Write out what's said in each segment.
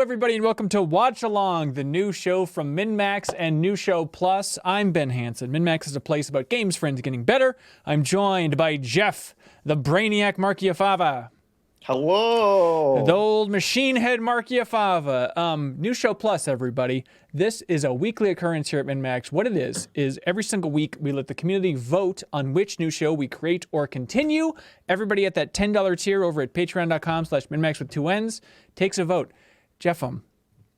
everybody, and welcome to Watch Along, the new show from MinMax and New Show Plus. I'm Ben Hansen. MinMax is a place about games friends getting better. I'm joined by Jeff, the Brainiac Markiafava. Hello. The old machine head Markiafava. New Show Plus, everybody. This is a weekly occurrence here at MinMax. What it is every single week we let the community vote on which new show we create or continue. Everybody at that $10 tier over at patreon.com/MinMax with 2 N's takes a vote. Jeff,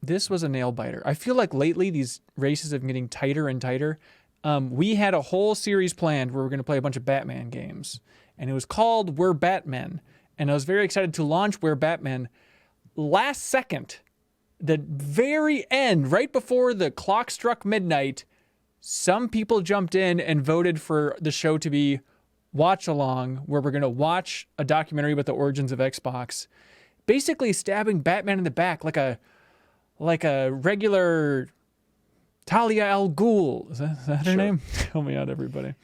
this was a nail biter. I feel like lately these races have been getting tighter and tighter. We had a whole series planned where we're going to play a bunch of Batman games, and it was called We're Batmen. And I was very excited to launch We're Batman. Last second, the very end, right before the clock struck midnight, some people jumped in and voted for the show to be Watch Along, where we're going to watch a documentary about the origins of Xbox, basically stabbing Batman in the back like a regular Talia al Ghul. Is that her name? Help me out, everybody.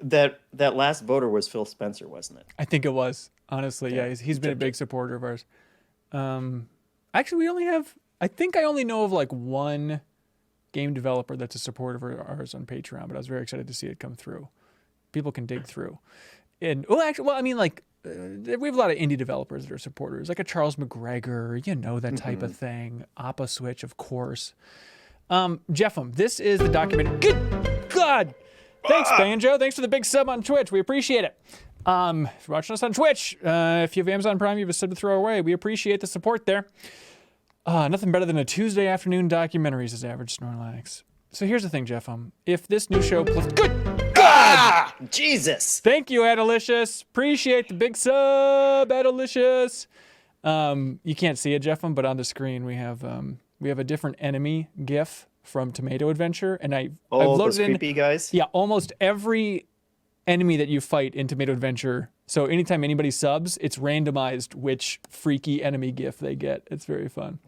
That last voter was Phil Spencer, wasn't it? I think it was. Honestly, yeah, he's been a big supporter of ours. Actually, I think I only know of like one game developer that's a supporter of ours on Patreon, but I was very excited to see it come through. People can dig through. And, we have a lot of indie developers that are supporters, like a Charles McGregor, that type of thing. Appa Switch, of course. Jeffem, this is the document. Good God! Thanks, Banjo. Thanks for the big sub on Twitch. We appreciate it. If you're watching us on Twitch, if you have Amazon Prime, you have a sub to throw away. We appreciate the support there. Nothing better than a Tuesday afternoon documentary, says Average Snorlax. So here's the thing, Jeff. If this new show... Good God! Jesus! Thank you, Adalicious. Appreciate the big sub, Adalicious. You can't see it, Jeff, but on the screen we have a different enemy GIF from Tomato Adventure, and I've loaded those creepy guys? Yeah, almost every enemy that you fight in Tomato Adventure. So anytime anybody subs, it's randomized which freaky enemy GIF they get. It's very fun.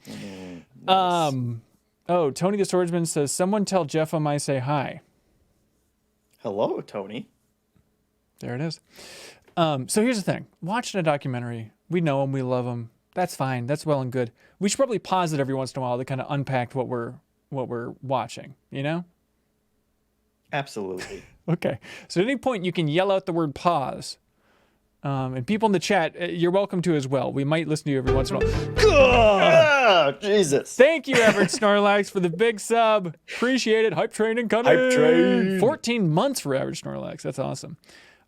Nice. Tony the Swordsman says, someone tell Jeff I say hi. Hello, Tony. There it is. So here's the thing. Watching a documentary, we know them, we love them. That's fine. That's well and good. We should probably pause it every once in a while to kind of unpack what we're watching, Absolutely. Okay. So at any point you can yell out the word pause. And people in the chat, you're welcome to as well. We might listen to you every once in a while. Oh, Jesus. Thank you, Average Snorlax, for the big sub. Appreciate it. Hype train incoming. Hype train. 14 months for Average Snorlax. That's awesome.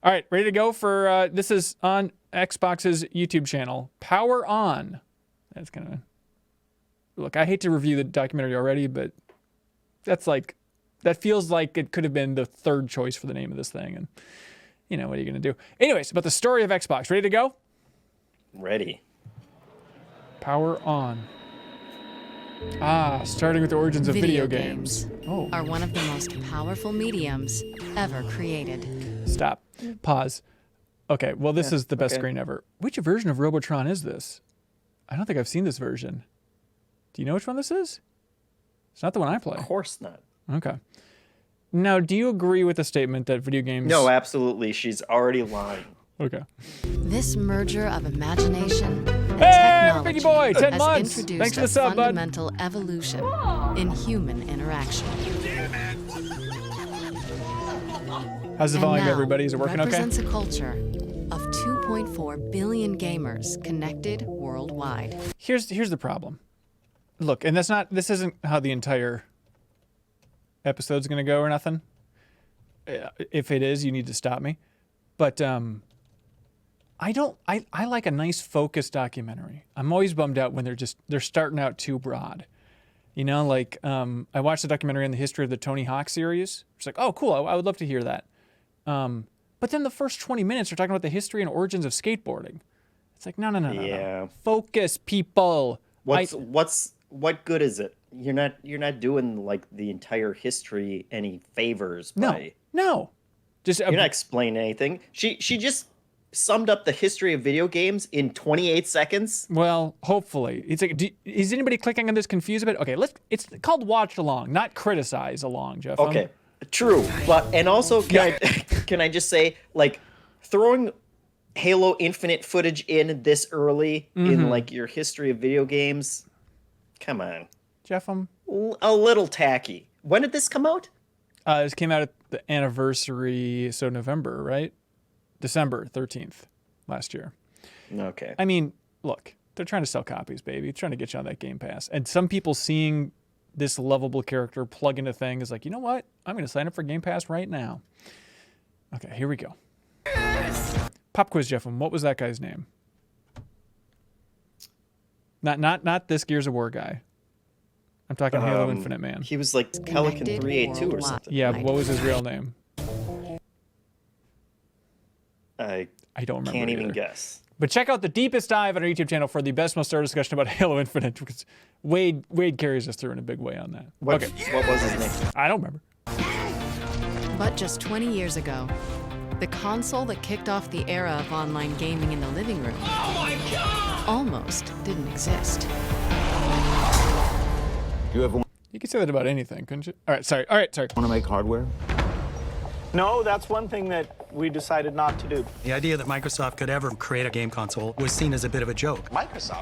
All right, ready to go for, this is on Xbox's YouTube channel. Power On. That's kind of, look, I hate to review the documentary already, but that feels like it could have been the third choice for the name of this thing. And, what are you going to do? Anyways, about the story of Xbox. Ready to go? Ready. Power On. Starting with the origins of video games. Are one of the most powerful mediums ever created. Stop. Pause. Okay, well, this is the best screen ever. Which version of Robotron is this? I don't think I've seen this version. Do you know which one this is? It's not the one I play. Of course not. Okay. Now, do you agree with the statement that video games... No, absolutely. She's already lying. Okay. This merger of imagination and technology Biggie boy, 10 has months. introduced Thanks for the a sub, bud. fundamental evolution in human interaction. How's the volume, everybody? Is it working okay? Represents a culture of 2.4 billion gamers connected worldwide. Here's the problem. Look, and this isn't how the entire episode's gonna go or nothing. If it is, you need to stop me. But I like a nice focused documentary. I'm always bummed out when they're starting out too broad. I watched the documentary on the history of the Tony Hawk series. It's like, oh, cool, I would love to hear that. But then the first 20 minutes are talking about the history and origins of skateboarding. It's like, no. Yeah. Focus, people. What good is it? You're not doing like the entire history any favors by... No. You're not explaining anything. She just summed up the history of video games in 28 seconds. Well, hopefully. It's like, is anybody clicking on this confused about it? Okay, it's called Watch Along, not Criticize Along, Jeff. Okay, true. And also, can I just say, like, throwing Halo Infinite footage in this early in like your history of video games Come on. Jeff, A little tacky. When did this come out? this came out at the anniversary, so November, right? December 13th last year. Okay. I mean, look, they're trying to sell copies, baby. They're trying to get you on that Game Pass. And some people seeing this lovable character plug into thing is like, you know what? I'm going to sign up for Game Pass right now. Okay, here we go. Pop quiz, Jeff. What was that guy's name? Not this Gears of War guy. I'm talking Halo Infinite Man. He was like Pelican 382 or something. Yeah, what was his real name? I don't remember. Can't even either. guess. But check out the deepest dive on our YouTube channel for the best, most thorough discussion about Halo Infinite, because Wade carries us through in a big way on that. What was his name? I don't remember. But just 20 years ago, the console that kicked off the era of online gaming in the living room almost didn't exist. You ever You could say that about anything, couldn't you? All right, sorry. want to make hardware? No, that's one thing that we decided not to do. The idea that Microsoft could ever create a game console was seen as a bit of a joke.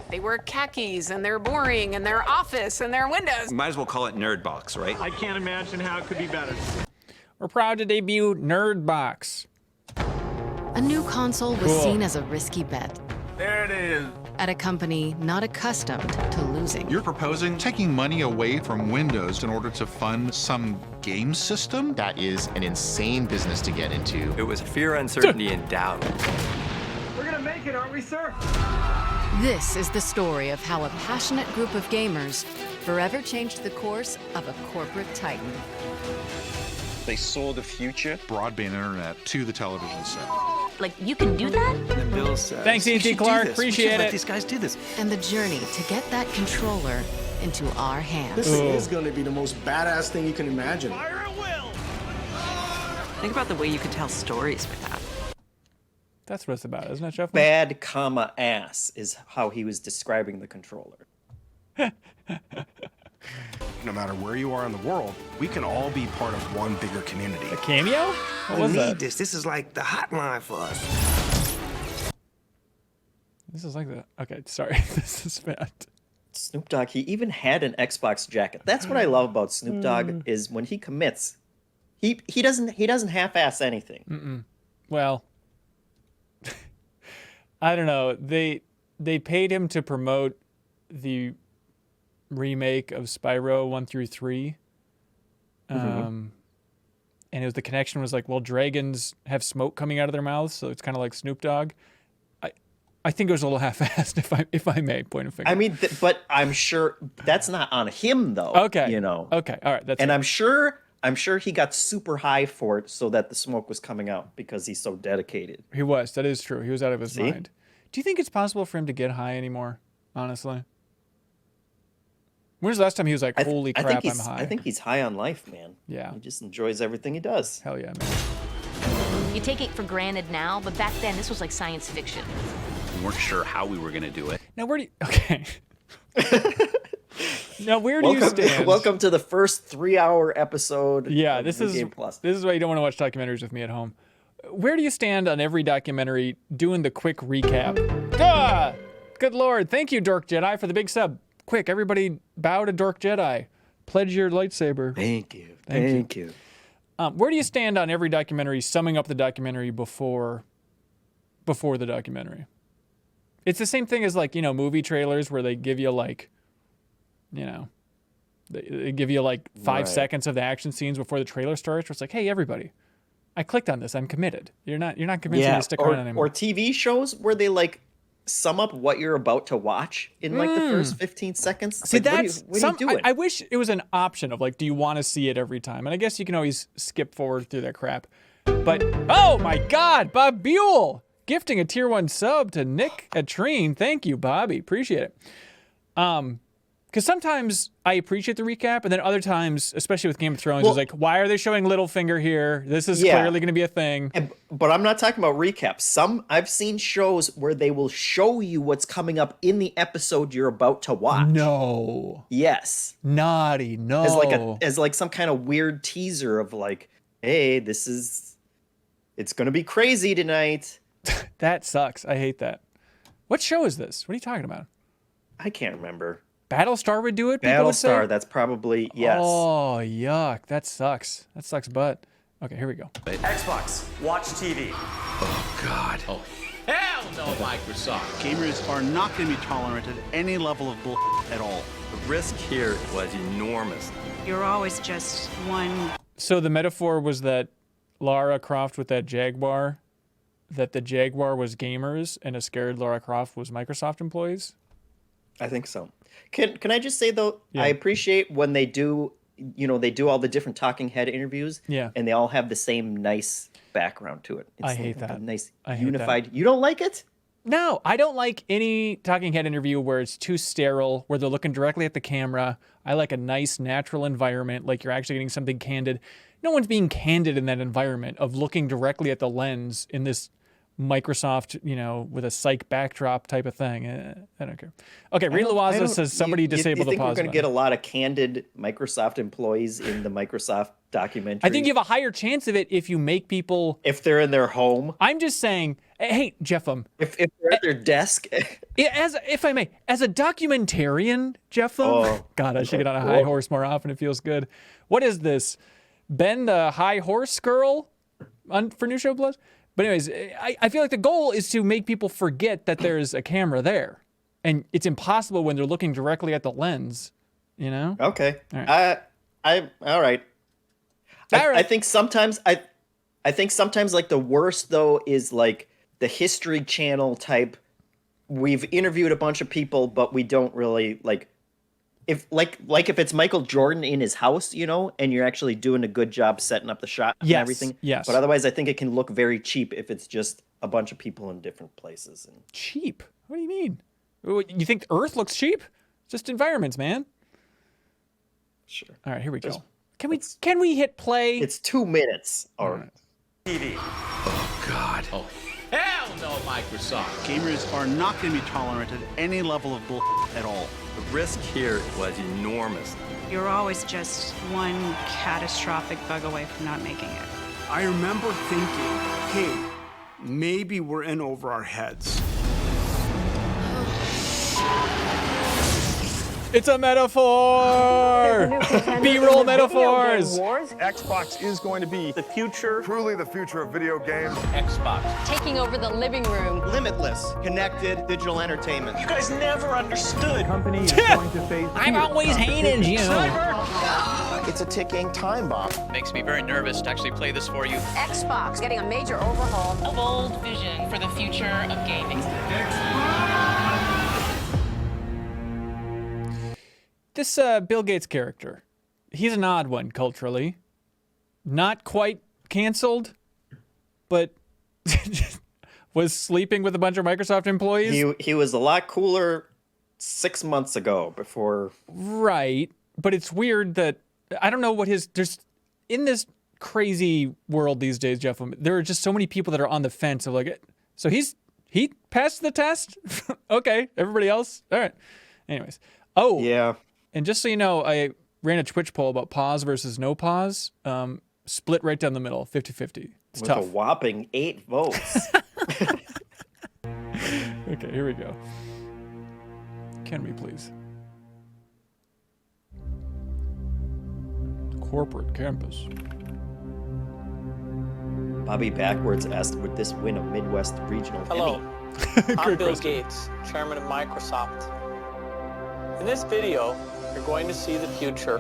They wear khakis, and they're boring, and they're Office, and they're Windows. Might as well call it Nerd Box, right? I can't imagine how it could be better. We're proud to debut Nerd Box. A new console was seen as a risky bet. There it is. At a company not accustomed to losing. You're proposing taking money away from Windows in order to fund some game system? That is an insane business to get into. It was fear, uncertainty, and doubt. We're gonna make it, aren't we, sir? This is the story of how a passionate group of gamers forever changed the course of a corporate titan. They saw the future. Broadband internet to the television set. Like, you can do that? And Bill says, Thanks, IanTClark. Appreciate it. These guys do this. And the journey to get that controller into our hands. This is gonna be the most badass thing you can imagine. Think about the way you could tell stories with that. That's what it's about, isn't it, Jeff? Bad, ass is how he was describing the controller. No matter where you are in the world, we can all be part of one bigger community. A cameo? What was that? this. This is like the hotline for us. This is like the... Okay, sorry. This is bad. Snoop Dogg, he even had an Xbox jacket. That's what I love about Snoop Dogg is when he commits, he doesn't half-ass anything. Well, I don't know. They paid him to promote the remake of Spyro 1 through 3. And it was the connection was like, well, dragons have smoke coming out of their mouths, so it's kind of like Snoop Dogg. I think it was a little half-assed, if I may point a finger. I mean, but I'm sure that's not on him though. Okay. You know. Okay. All right. That's and right. I'm sure he got super high for it so that the smoke was coming out because he's so dedicated. He was. That is true. He was out of his See? mind. Do you think it's possible for him to get high anymore? Honestly. When's the last time he was like, holy crap, I'm high? I think he's high on life, man. Yeah. He just enjoys everything he does. Hell yeah, man. You take it for granted now, but back then, this was like science fiction. We weren't sure how we were going to do it. Now, where do you... Okay. Now, where do you stand? Welcome to the first 3-hour episode. Yeah, of this New is Game Plus. This is why you don't want to watch documentaries with me at home. Where do you stand on every documentary doing the quick recap? Ah! Good Lord. Thank you, Dork Jedi, for the big sub. Quick, everybody bow to Dork Jedi. Pledge your lightsaber. Thank you. Thank you. Where do you stand on every documentary, summing up the documentary before the documentary? It's the same thing as like, you know, movie trailers where they give you like, you know, they give you like 5 seconds of the action scenes before the trailer starts. Where it's like, hey, everybody, I clicked on this. I'm committed. You're not convincing me to stick around anymore. Or TV shows where they like sum up what you're about to watch in like the first 15 seconds. See, like, that's what are you doing? I wish it was an option of like, do you want to see it every time? And I guess you can always skip forward through that crap. But oh my God, Bob Buel gifting a tier 1 sub to Nick Atrine. Thank you, Bobby. Appreciate it. Because sometimes I appreciate the recap, and then other times, especially with Game of Thrones, it's like, why are they showing Littlefinger this is clearly going to be a thing. But I'm not talking about recaps. I've seen shows where they will show you what's coming up in the episode you're about to watch. No. Yes. Naughty. No. As like some kind of weird teaser of like, hey, it's going to be crazy tonight. That sucks. I hate that. What show is this? What are you talking about? I can't remember. Battlestar would do it. People would say? Battlestar, that's probably, yes. Oh, yuck. That sucks. That sucks butt. Okay, here we go. Xbox, watch TV. Oh, God. Oh, hell no, Microsoft. Gamers are not going to be tolerant at any level of bull at all. The risk here was enormous. You're always just one. So the metaphor was that Lara Croft with that Jaguar, that the Jaguar was gamers and a scared Lara Croft was Microsoft employees? I think so. Can I just say, though, I appreciate when they do, they do all the different talking head interviews, and they all have the same nice background to it. It's I hate that. Nice, I hate unified. that. You don't like it? No, I don't like any talking head interview where it's too sterile, where they're looking directly at the camera. I like a nice, natural environment, like you're actually getting something candid. No one's being candid in that environment of looking directly at the lens in this Microsoft, with a psych backdrop type of thing. I don't care. Okay, Reed Loaza says somebody disable the pause You think we're going to button. get a lot of candid Microsoft employees in the Microsoft documentary? I think you have a higher chance of it if you make people... If they're in their home? I'm just saying, hey, Jeffem. If they're at their desk? If I may, as a documentarian, Jeffem... God, I should get on a high horse more often. It feels good. What is this? Ben the high horse girl for New Show Plus? But anyways, I feel like the goal is to make people forget that there's a camera there. And it's impossible when they're looking directly at the lens, Okay. All right. All right. I think sometimes like the worst though is like the History Channel type. We've interviewed a bunch of people, but we don't really if it's Michael Jordan in his house, and you're actually doing a good job setting up the shot and everything. Yes. But otherwise, I think it can look very cheap if it's just a bunch of people in different places. Cheap? What do you mean? You think Earth looks cheap? Just environments, man. Sure. All right, here we go. Can we hit play? It's 2 minutes. All right. TV. Oh, God. Oh, hell no, Microsoft. Gamers are not going to be tolerant at any level of bull at all. The risk here was enormous. You're always just one catastrophic bug away from not making it. I remember thinking, hey, maybe we're in over our heads. It's a metaphor! B-roll metaphors! Xbox is going to be the future. Truly the future of video games. Xbox. Taking over the living room. Limitless, connected digital entertainment. You guys never understood. Company is going to face. I've always hated you. It's a ticking time bomb. Makes me very nervous to actually play this for you. Xbox getting a major overhaul. A bold vision for the future of gaming. This Bill Gates character, he's an odd one culturally. Not quite canceled, but was sleeping with a bunch of Microsoft employees. He was a lot cooler 6 months ago before. Right, but it's weird that I don't know what there's in this crazy world these days, Jeff. There are just so many people that are on the fence of so he passed the test. Okay, everybody else, all right. Anyways, yeah. And just so you know, I ran a Twitch poll about pause versus no pause. Split right down the middle, 50-50. It's With tough. a whopping 8 votes. Okay, here we go. Can we please? Corporate campus. Bobby Backwards asked, would this win a Midwest regional Hello, Emmy? I'm Bill Gates, chairman of Microsoft. In this video, you're going to see the future.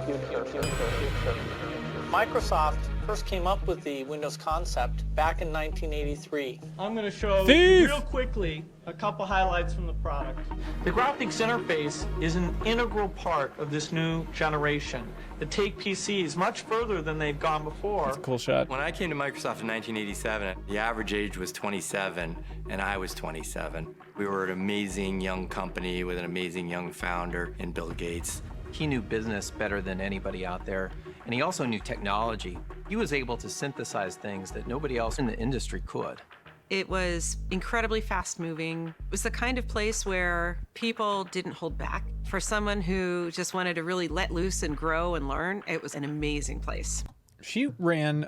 Microsoft first came up with the Windows concept back in 1983. I'm going to show Thief! real quickly a couple highlights from the product. The graphics interface is an integral part of this new generation that take PCs much further than they've gone before. That's a cool shot. When I came to Microsoft in 1987, the average age was 27, and I was 27. We were an amazing young company with an amazing young founder in Bill Gates. He knew business better than anybody out there, and he also knew technology. He was able to synthesize things that nobody else in the industry could. It was incredibly fast-moving. It was the kind of place where people didn't hold back. For someone who just wanted to really let loose and grow and learn, it was an amazing place. She ran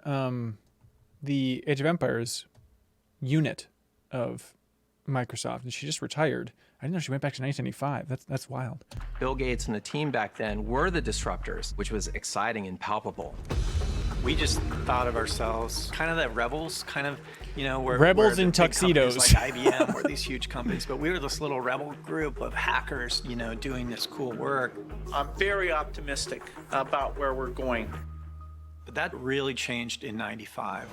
the Age of Empires unit of Microsoft, and she just retired. I didn't know she went back to 1995. That's wild. Bill Gates and the team back then were the disruptors, which was exciting and palpable. We just thought of ourselves kind of the rebels, kind of, you know, Rebels we're in the big tuxedos. companies like IBM or these huge companies, but we were this little rebel group of hackers, you know, doing this cool work. I'm very optimistic about where we're going. But that really changed in 95.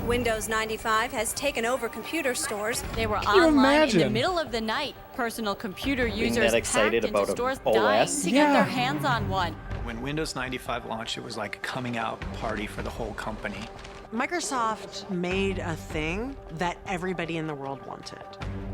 Windows 95 has taken over computer stores. They were Can you online in imagine? the middle of the night. Personal computer Being users that excited packed about into a stores OS? dying to get Yeah. their hands on one. When Windows 95 launched, it was like a coming out party for the whole company. Microsoft made a thing that everybody in the world wanted.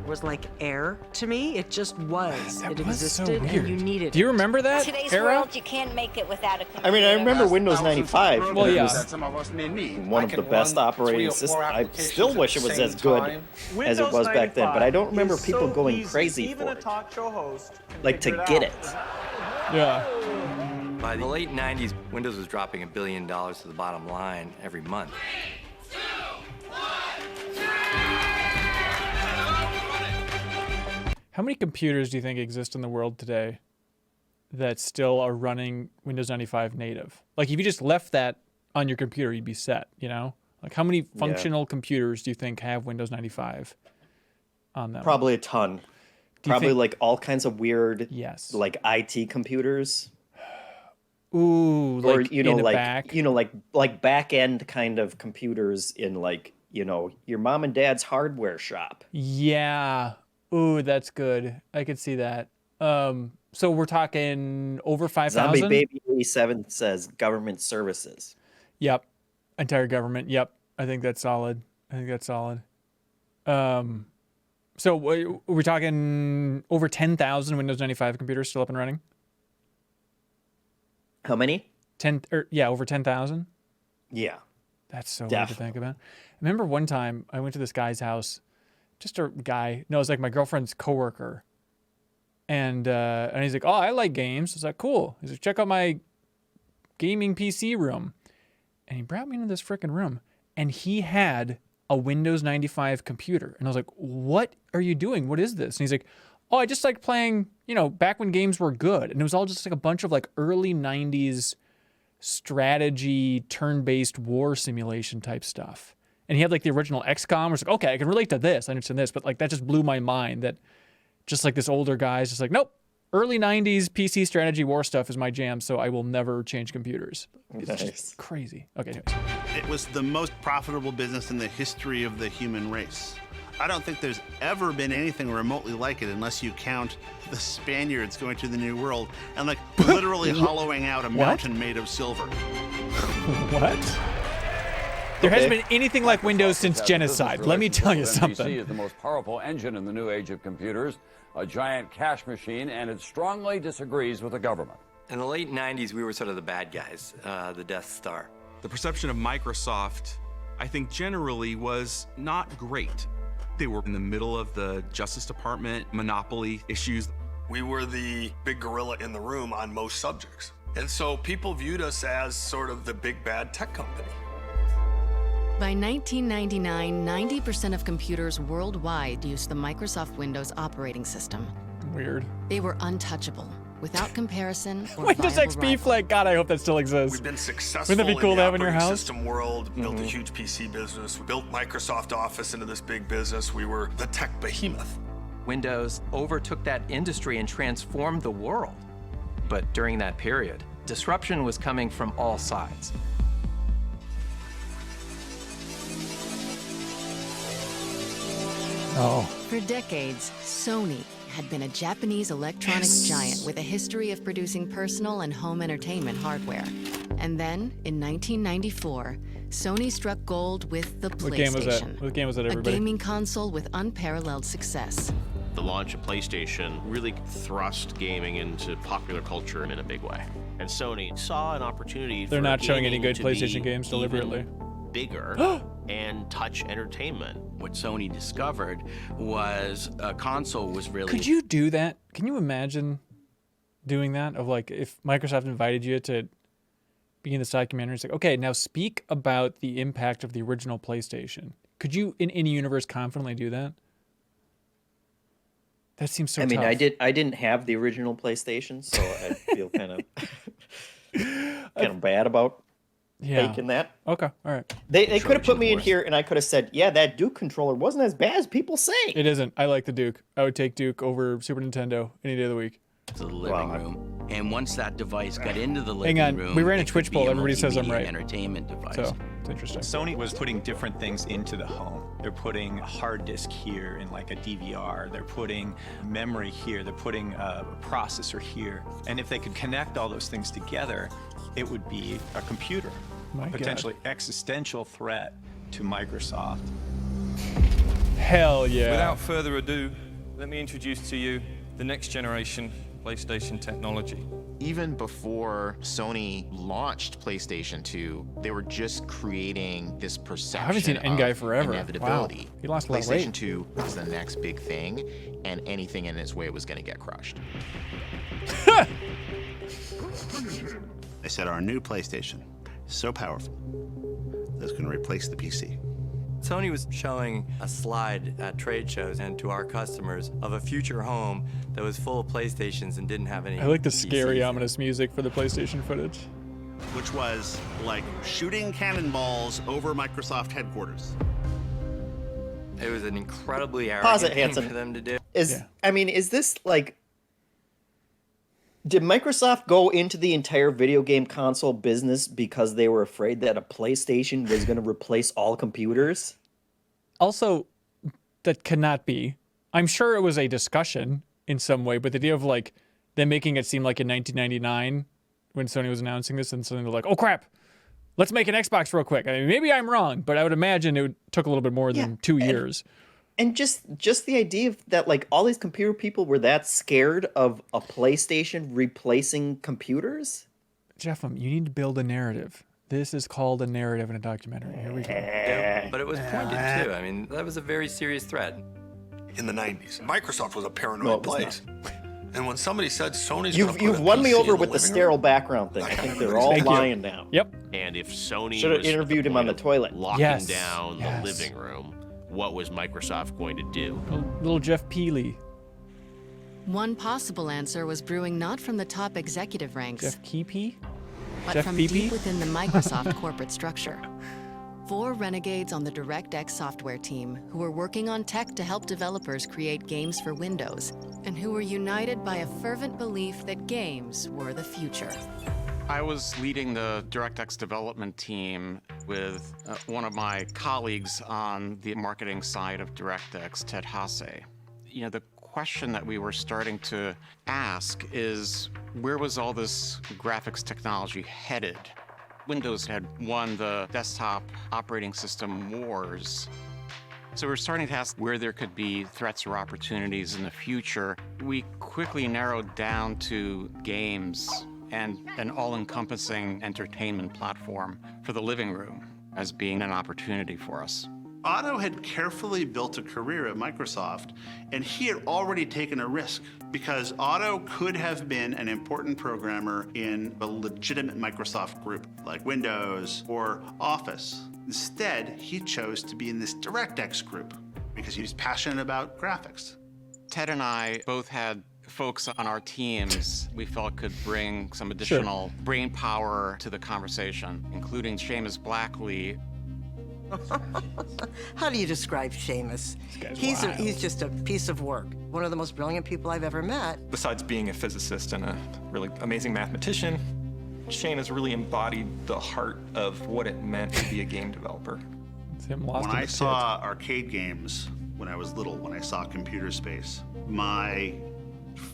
It was like air to me. It just was. That it was so existed weird. and you needed Do you it. remember that Today's era? world, you can't make it without a computer. I mean, I remember Windows 95. Well, It yeah. was Some of us may need. one of the best operating systems. I still wish it was as good as it was back then, but I don't remember people going crazy for it. talk show host can Like, to figure get out. it. Yeah. By the late 90s, Windows was dropping $1 billion to the bottom line every month. How many computers do you think exist in the world today that still are running Windows 95 native? Like, if you just left that on your computer, you'd be set, you know? Like, how many functional computers do you think have Windows 95 on them? Probably a ton. Do you Probably think- like all kinds of weird, Yes. like IT computers. Ooh, Or like you know, in the like back. you know, like back end kind of computers in like, you know, your mom and dad's hardware shop. Yeah. Ooh, that's good. I could see that. So we're talking over 5,000? Zombie Baby 87 says government services. Yep. Entire government. Yep. I think that's solid. So we're talking over 10,000 Windows 95 computers still up and running? How many? Over 10,000. Yeah. That's so weird to think about. I remember one time I went to this guy's house, just a guy. No, it was like my girlfriend's coworker. And he's like, "Oh, I like games." I was like, "Cool." He's like, "Check out my gaming PC room." And he brought me into this freaking room, and he had a Windows 95 computer. And I was like, "What are you doing? What is this?" And he's like, "Oh, I just like playing, you know, back when games were good." And it was all just like a bunch of like early 90s strategy, turn-based war simulation type stuff. And he had like the original XCOM. I was like, okay, I can relate to this. I understand this. But like that just blew my mind that just like this older guy's just like, nope, early 90s PC strategy war stuff is my jam, so I will never change computers. It's just crazy. Okay, anyways. It was the most profitable business in the history of the human race. I don't think there's ever been anything remotely like it unless you count the Spaniards going to the New World and like literally hollowing out a mountain made of silver. What? There hasn't been anything like Windows since genocide. Let me tell you something. PC is the most powerful engine in the new age of computers, a giant cash machine, and it strongly disagrees with the government. In the late 90s, we were sort of the bad guys, the Death Star. The perception of Microsoft, I think generally was not great. They were in the middle of the Justice Department monopoly issues. We were the big gorilla in the room on most subjects. And so people viewed us as sort of the big bad tech company. By 1999, 90% of computers worldwide used the Microsoft Windows operating system. Weird. They were untouchable, without comparison or Windows viable XP rival. flag. God, I hope that still exists. We've been successful Wouldn't that be cool in to the have in your operating house? system world, built a huge PC business. We built Microsoft Office into this big business. We were the tech behemoth. Windows overtook that industry and transformed the world. But during that period, disruption was coming from all sides. Oh. For decades, Sony had been a Japanese electronics giant with a history of producing personal and home entertainment hardware. And then, in 1994, Sony struck gold with the PlayStation. What game was that? What game was that, everybody? A gaming console with unparalleled success. The launch of PlayStation really thrust gaming into popular culture in a big way. And Sony saw an opportunity They're for not showing any gaming good to be PlayStation games deliberately. even bigger and touch entertainment. What Sony discovered was a console was really... Could you do that? Can you imagine doing that? Of like, if Microsoft invited you to be in this documentary, it's like, okay, now speak about the impact of the original PlayStation. Could you, in any universe, confidently do that? That seems so I mean, tough. I didn't have the original PlayStation, so I feel kind of bad about taking that. Okay, all right. They could have put me in here, and I could have said, yeah, that Duke controller wasn't as bad as people say. It isn't. I like the Duke. I would take Duke over Super Nintendo any day of the week. To the living room. And once that device got into the living room, we ran a it Twitch could be poll. Everybody says I'm multimedia right. Entertainment device. So it's interesting. Sony was putting different things into the home. They're putting a hard disk here in like a DVR. They're putting memory here. They're putting a processor here. And if they could connect all those things together, it would be a computer. My God. Potentially existential threat to Microsoft. Hell yeah. Without further ado, let me introduce to you the next generation PlayStation technology. Even before Sony launched PlayStation 2, they were just creating this perception I haven't seen N-Guy forever. inevitability. Wow. He lost a lot of weight. PlayStation 2 was the next big thing, and anything in its way was going to get crushed. They said our new PlayStation is so powerful that it's going to replace the PC. Sony was showing a slide at trade shows and to our customers of a future home that was full of PlayStations and didn't have any. I like the PCs. scary, ominous music for the PlayStation footage. Which was like shooting cannonballs over Microsoft headquarters. It was an incredibly Pause arrogant it, thing Hanson. for them to do. I mean, is this like... Did Microsoft go into the entire video game console business because they were afraid that a PlayStation was going to replace all computers? Also, that cannot be. I'm sure it was a discussion in some way, but the idea of like them making it seem like in 1999 when Sony was announcing this and suddenly they're like, oh crap, let's make an Xbox real quick. I mean, maybe I'm wrong, but I would imagine it took a little bit more than 2 years. And just the idea of that, like, all these computer people were that scared of a PlayStation replacing computers? Jeff, you need to build a narrative. This is called a narrative in a documentary. Here we go. Yeah, but it was pointed too. I mean, that was a very serious threat. In the 90s, Microsoft was a paranoid place. And when somebody said Sony's You've won me over with the sterile background thing. I think they're all lying now. Yep. And if Sony Should have was at the interviewed him on the point of toilet. locking down the living room, what was Microsoft going to do? Little Jeff Peely. One possible answer was brewing not from the top executive ranks, Jeff Keepy? but Jeff from Peepee? deep within the Microsoft corporate structure. 4 renegades on the DirectX software team who were working on tech to help developers create games for Windows, and who were united by a fervent belief that games were the future. I was leading the DirectX development team with one of my colleagues on the marketing side of DirectX, Ted Hase. You know, the question that we were starting to ask is, where was all this graphics technology headed? Windows had won the desktop operating system wars. So we're starting to ask where there could be threats or opportunities in the future. We quickly narrowed down to games and an all-encompassing entertainment platform for the living room as being an opportunity for us. Otto had carefully built a career at Microsoft, and he had already taken a risk because Otto could have been an important programmer in a legitimate Microsoft group like Windows or Office. Instead, he chose to be in this DirectX group because he was passionate about graphics. Ted and I both had folks on our teams we felt could bring some additional brain power to the conversation, including Seamus Blackley. How do you describe Seamus? He's just a piece of work. One of the most brilliant people I've ever met. Besides being a physicist and a really amazing mathematician, Seamus really embodied the heart of what it meant to be a game developer. When I saw arcade games when I was little, when I saw computer space, my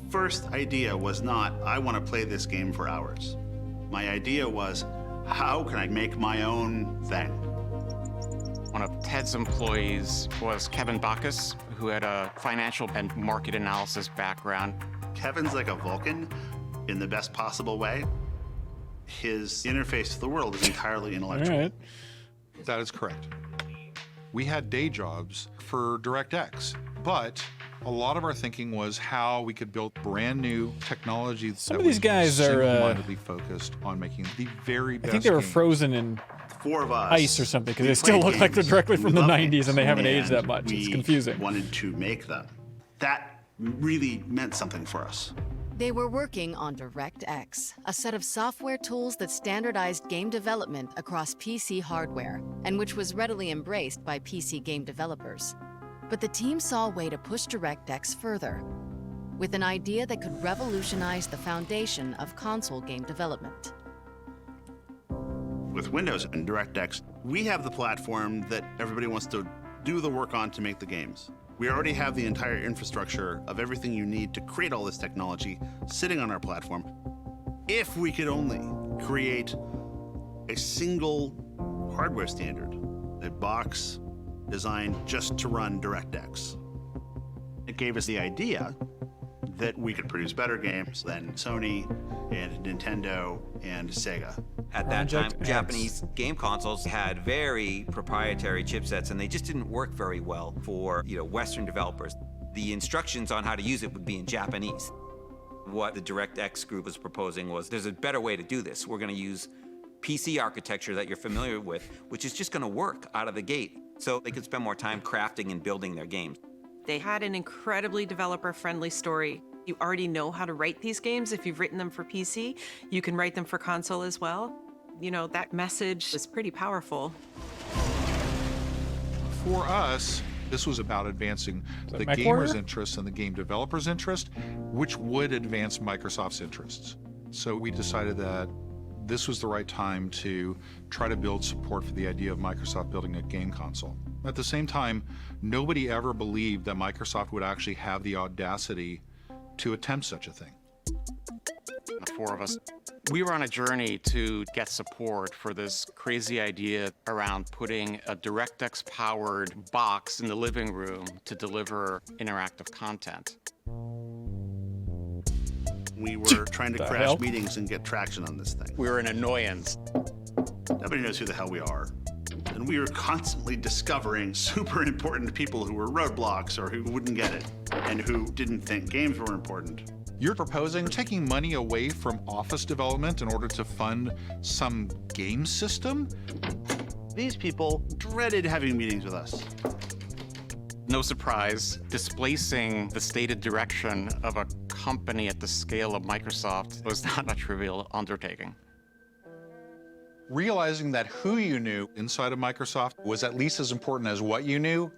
first idea was not, I want to play this game for hours. My idea was, how can I make my own thing? One of Ted's employees was Kevin Bacchus, who had a financial and market analysis background. Kevin's like a Vulcan in the best possible way. His interface to the world is entirely intellectual. All right. That is correct. We had day jobs for DirectX, but a lot of our thinking was how we could build brand new technology. Some of these guys are single-mindedly focused on making the very best. I think they were games. frozen in Four of us, ice or something because they still look like they're directly from the 90s and they haven't aged that much. It's confusing. Wanted to make them. That really meant something for us. They were working on DirectX, a set of software tools that standardized game development across PC hardware, and which was readily embraced by PC game developers. But the team saw a way to push DirectX further, with an idea that could revolutionize the foundation of console game development. With Windows and DirectX, we have the platform that everybody wants to do the work on to make the games. We already have the entire infrastructure of everything you need to create all this technology sitting on our platform. If we could only create a single hardware standard, a box designed just to run DirectX. It gave us the idea that we could produce better games than Sony and Nintendo and Sega. At that time, Japanese game consoles had very proprietary chipsets, and they just didn't work very well for Western developers. The instructions on how to use it would be in Japanese. What the DirectX group was proposing was, there's a better way to do this. We're going to use PC architecture that you're familiar with, which is just going to work out of the gate, so they could spend more time crafting and building their games. They had an incredibly developer-friendly story. You already know how to write these games. If you've written them for PC, you can write them for console as well. That message is pretty powerful. For us, this was about advancing the gamers' interests and the game developers' interest, which would advance Microsoft's interests. So we decided that this was the right time to try to build support for the idea of Microsoft building a game console. At the same time, nobody ever believed that Microsoft would actually have the audacity to attempt such a thing. The four of us, we were on a journey to get support for this crazy idea around putting a DirectX-powered box in the living room to deliver interactive content. We were trying to crash meetings and get traction on this thing. We were an annoyance. Nobody knows who the hell we are. And we were constantly discovering super important people who were roadblocks or who wouldn't get it and who didn't think games were important. You're proposing taking money away from office development in order to fund some game system? These people dreaded having meetings with us. No surprise, displacing the stated direction of a company at the scale of Microsoft was not a trivial undertaking. Realizing that who you knew inside of Microsoft was at least as important as what you knew,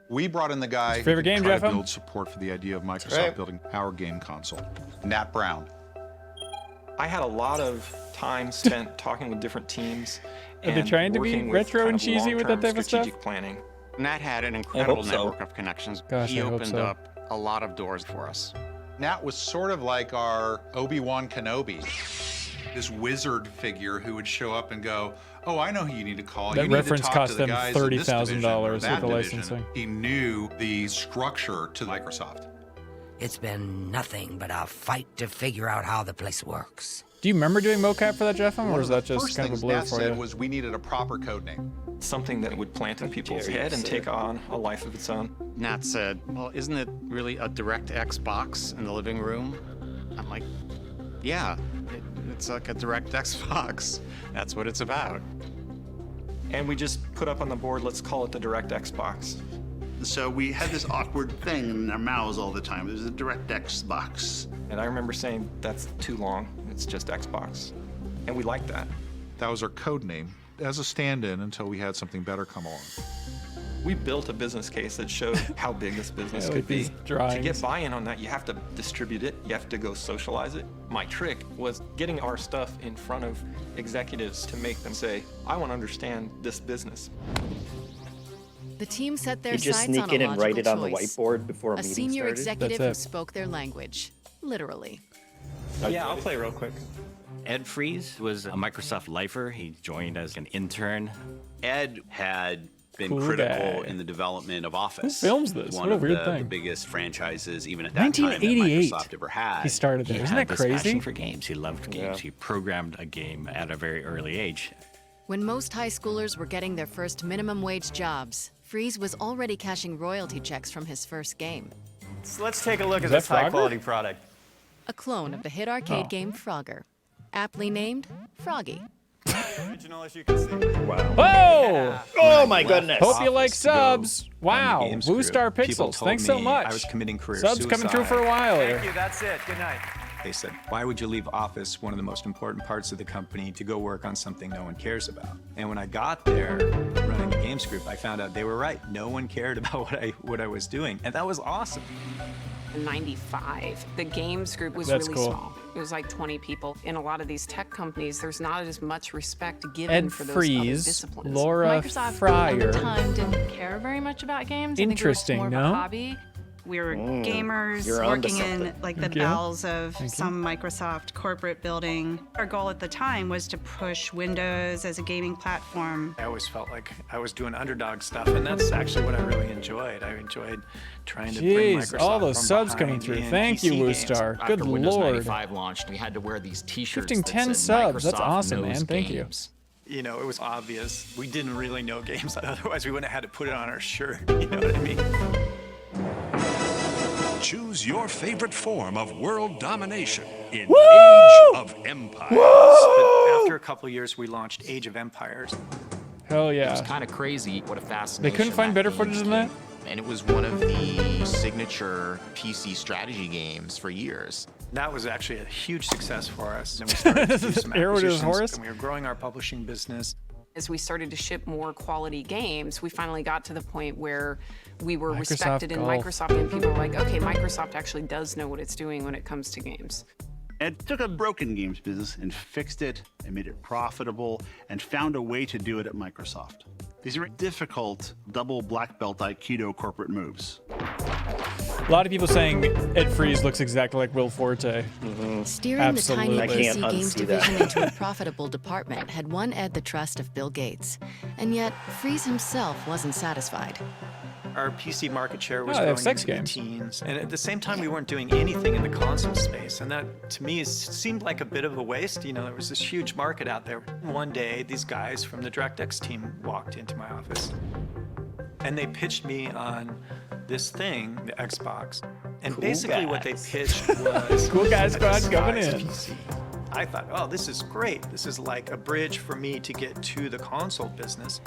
we brought in the guy who could try to build support for the idea of Microsoft building our game console, Nat Brown. I had a lot of time spent talking with different teams. Are they trying to be retro and cheesy with that type of stuff? Planning. Nat had an incredible network of connections. Gosh, he I hope opened so. up a lot of doors for us. Nat was sort of like our Obi-Wan Kenobi. This wizard figure who would show up and go, oh, I know who you need to call. That you need reference to talk cost to the them guys in this division or $30,000 with that the division." licensing. He knew the structure to Microsoft. It's been nothing but a fight to figure out how the place works. Do you remember doing mocap for that, Jeff? Or One is of that the just first kind of a things blur Nat for said you? was we needed a proper code name. Something that would plant in people's head and take on a life of its own. Nat said, well, isn't it really a DirectX box in the living room? I'm like, yeah, it's like a DirectX box. That's what it's about. And we just put up on the board, let's call it the DirectX box. So we had this awkward thing in our mouths all the time. It was a DirectX box. And I remember saying, that's too long. It's just Xbox. And we liked that. That was our code name as a stand-in until we had something better come along. We built a business case that showed how big this business could be. To get buy-in on that, you have to distribute it. You have to go socialize it. My trick was getting our stuff in front of executives to make them say, I want to understand this business. The team set their You just sights sneak on a in and write it on the choice. whiteboard before a A meeting senior started? executive That's who it. spoke their language, literally. Yeah, I'll play real quick. Ed Fries was a Microsoft lifer. He joined as an intern. Ed had been Cool critical guy. in the development of Office. Who films this? One What a of weird the thing. biggest franchises, even at that time, that 1988. Microsoft ever had. He started there. He Isn't had that this crazy? passion for games. He loved games. Yeah. He programmed a game at a very early age. When most high schoolers were getting their first minimum wage jobs, Fries was already cashing royalty checks from his first game. So let's take a look Is at that this high-quality Frogger? product. A clone of the hit arcade Oh. game Frogger, aptly named Froggy. Original, as you can see. Wow. Whoa! Oh my goodness. Hope you like subs. Wow. Games Woo group. Star People Pixels. told Thanks so me much. I was committing career Subs coming through for a while here. Thank you. That's it. Good night. They said, why would you leave office, one of the most important parts of the company, to go work on something no one cares about? And when I got there, running the games group, I found out they were right. No one cared about what I was doing, and that was awesome. In 95, the games group was That's really cool. small. It was like 20 people. In a lot of these tech companies, there's not as much respect given Ed for those other Freeze, disciplines. Laura Microsoft Fryer. at the time didn't care very much about games. I think Interesting, it was more no? of a hobby. We were You're gamers onto working in something. like the Thank you. bowels of Thank you. some Microsoft corporate building. Our goal at the time was to push Windows as a gaming platform. I always felt like I was doing underdog stuff, and that's actually what I really enjoyed. I enjoyed trying to bring Jeez, Microsoft all those from subs behind coming through. in Thank you, PC Woo games. Star. After Good Windows lord. 95 launched, we had to wear these T-shirts Gifting that 10 said subs. That's Microsoft awesome, knows man. Thank you. games. You know, it was obvious. We didn't really know games, otherwise we wouldn't have had to put it on our shirt. You know what I mean? Choose your favorite form of world domination in Woo! Age of Empires. But after a couple of years, we launched Age of Empires. Hell It was yeah. kind of crazy what a They fascination. couldn't find that better game footage than that? became. And it was one of the signature PC strategy games for years. That was actually a huge success for us. And we started to do some Arrow to his acquisitions, horse? and we were growing our publishing business. As we started to ship more quality games, we finally got to the point where we were Microsoft respected in Golf. Microsoft, and people were like, okay, Microsoft actually does know what it's doing when it comes to games. Ed took a broken games business and fixed it and made it profitable and found a way to do it at Microsoft. These are difficult double black belt Aikido corporate moves. A lot of people saying Ed Freeze looks exactly like Will Forte. Steering Absolutely. the tiny PC games unsee that. division into a profitable department had won Ed the trust of Bill Gates. And yet, Freeze himself wasn't satisfied. Our PC market share was Oh, they have growing sex into the games. teens, and at the same time, we weren't doing anything in the console space, and that, to me, seemed like a bit of a waste. You know, there was this huge market out there. One day, these guys from the DirectX team walked into my office, and they pitched me on this thing, the Xbox, and Cool basically what they guys. pitched was Cool guys a squad coming disguised in. PC. I thought, oh, this is great. This is like a bridge for me to get to the console business.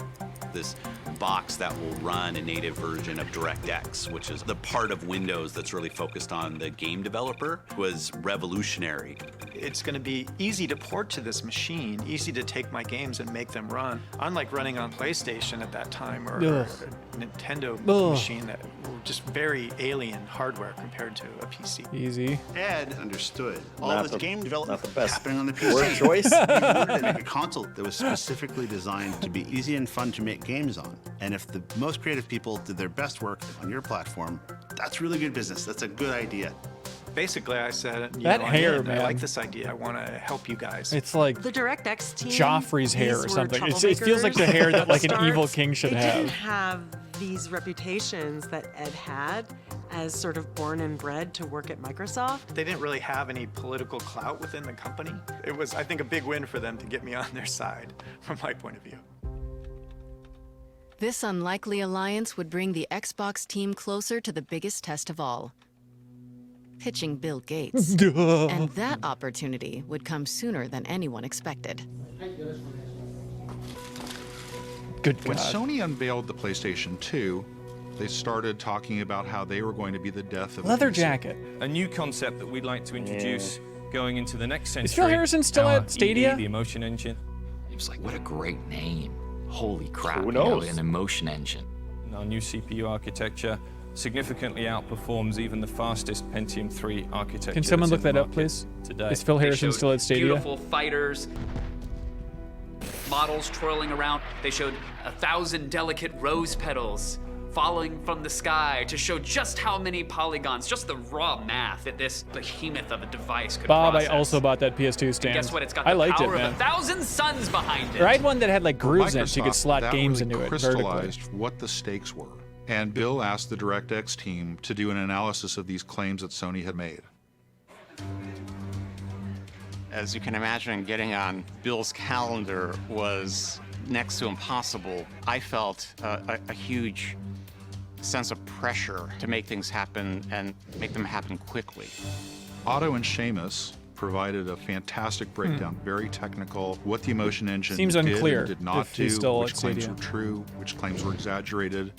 This box that will run a native version of DirectX, which is the part of Windows that's really focused on the game developer, was revolutionary. It's going to be easy to port to this machine, easy to take my games and make them run. Unlike running on PlayStation at that time or Ugh. a Nintendo Ugh. machine that were just very alien hardware compared to a PC. Easy. Ed understood all Not this the- game development not the best happening on the PC. word choice. He wanted to make a console that was specifically designed to be easy and fun to make games on. And if the most creative people did their best work on your platform, that's really good business. That's a good idea. Basically, I said, you That know, hair, I man. like this idea. I want to help you guys. It's like The DirectX team. Joffrey's hair these or were something. It feels like the troublemakers hair that like from an the evil start. king should They didn't have. have these reputations that Ed had as sort of born and bred to work at Microsoft. They didn't really have any political clout within the company. It was, I think, a big win for them to get me on their side, from my point of view. This unlikely alliance would bring the Xbox team closer to the biggest test of all. Pitching Bill Gates. And that opportunity would come sooner than anyone expected. Good When God. Sony unveiled the PlayStation 2, they started talking about how they were going to be the death of the Leather PC. jacket. A new concept that we'd like to introduce going into the next century. Is Phil Harrison still our at Stadia? EE, the emotion engine. It was like, what a great name. Holy crap. Who you know, knows? an emotion engine. Our new CPU architecture significantly outperforms even the fastest Pentium 3 architecture. Can someone that's look in the that up, market please? Today. Is Phil They Harrison showed still at Stadia? Beautiful fighters, models twirling around. They showed 1,000 delicate rose petals falling from the sky to show just how many polygons, just the raw math that this behemoth of a device could Bob, process. I also bought that PS2 stand. And guess what? It's got I the liked power it, man. of 1,000 suns behind it. Or I had one that had like grooves in it, so you could Microsoft, slot that games really into it vertically. crystallized what the stakes were. And Bill asked the DirectX team to do an analysis of these claims that Sony had made. As you can imagine, getting on Bill's calendar was next to impossible. I felt a huge sense of pressure to make things happen and make them happen quickly. Otto and Seamus provided a fantastic breakdown, very technical, what the emotion engine Seems did unclear and did not if he's do, still which at claims Stadia. were true, which claims were exaggerated.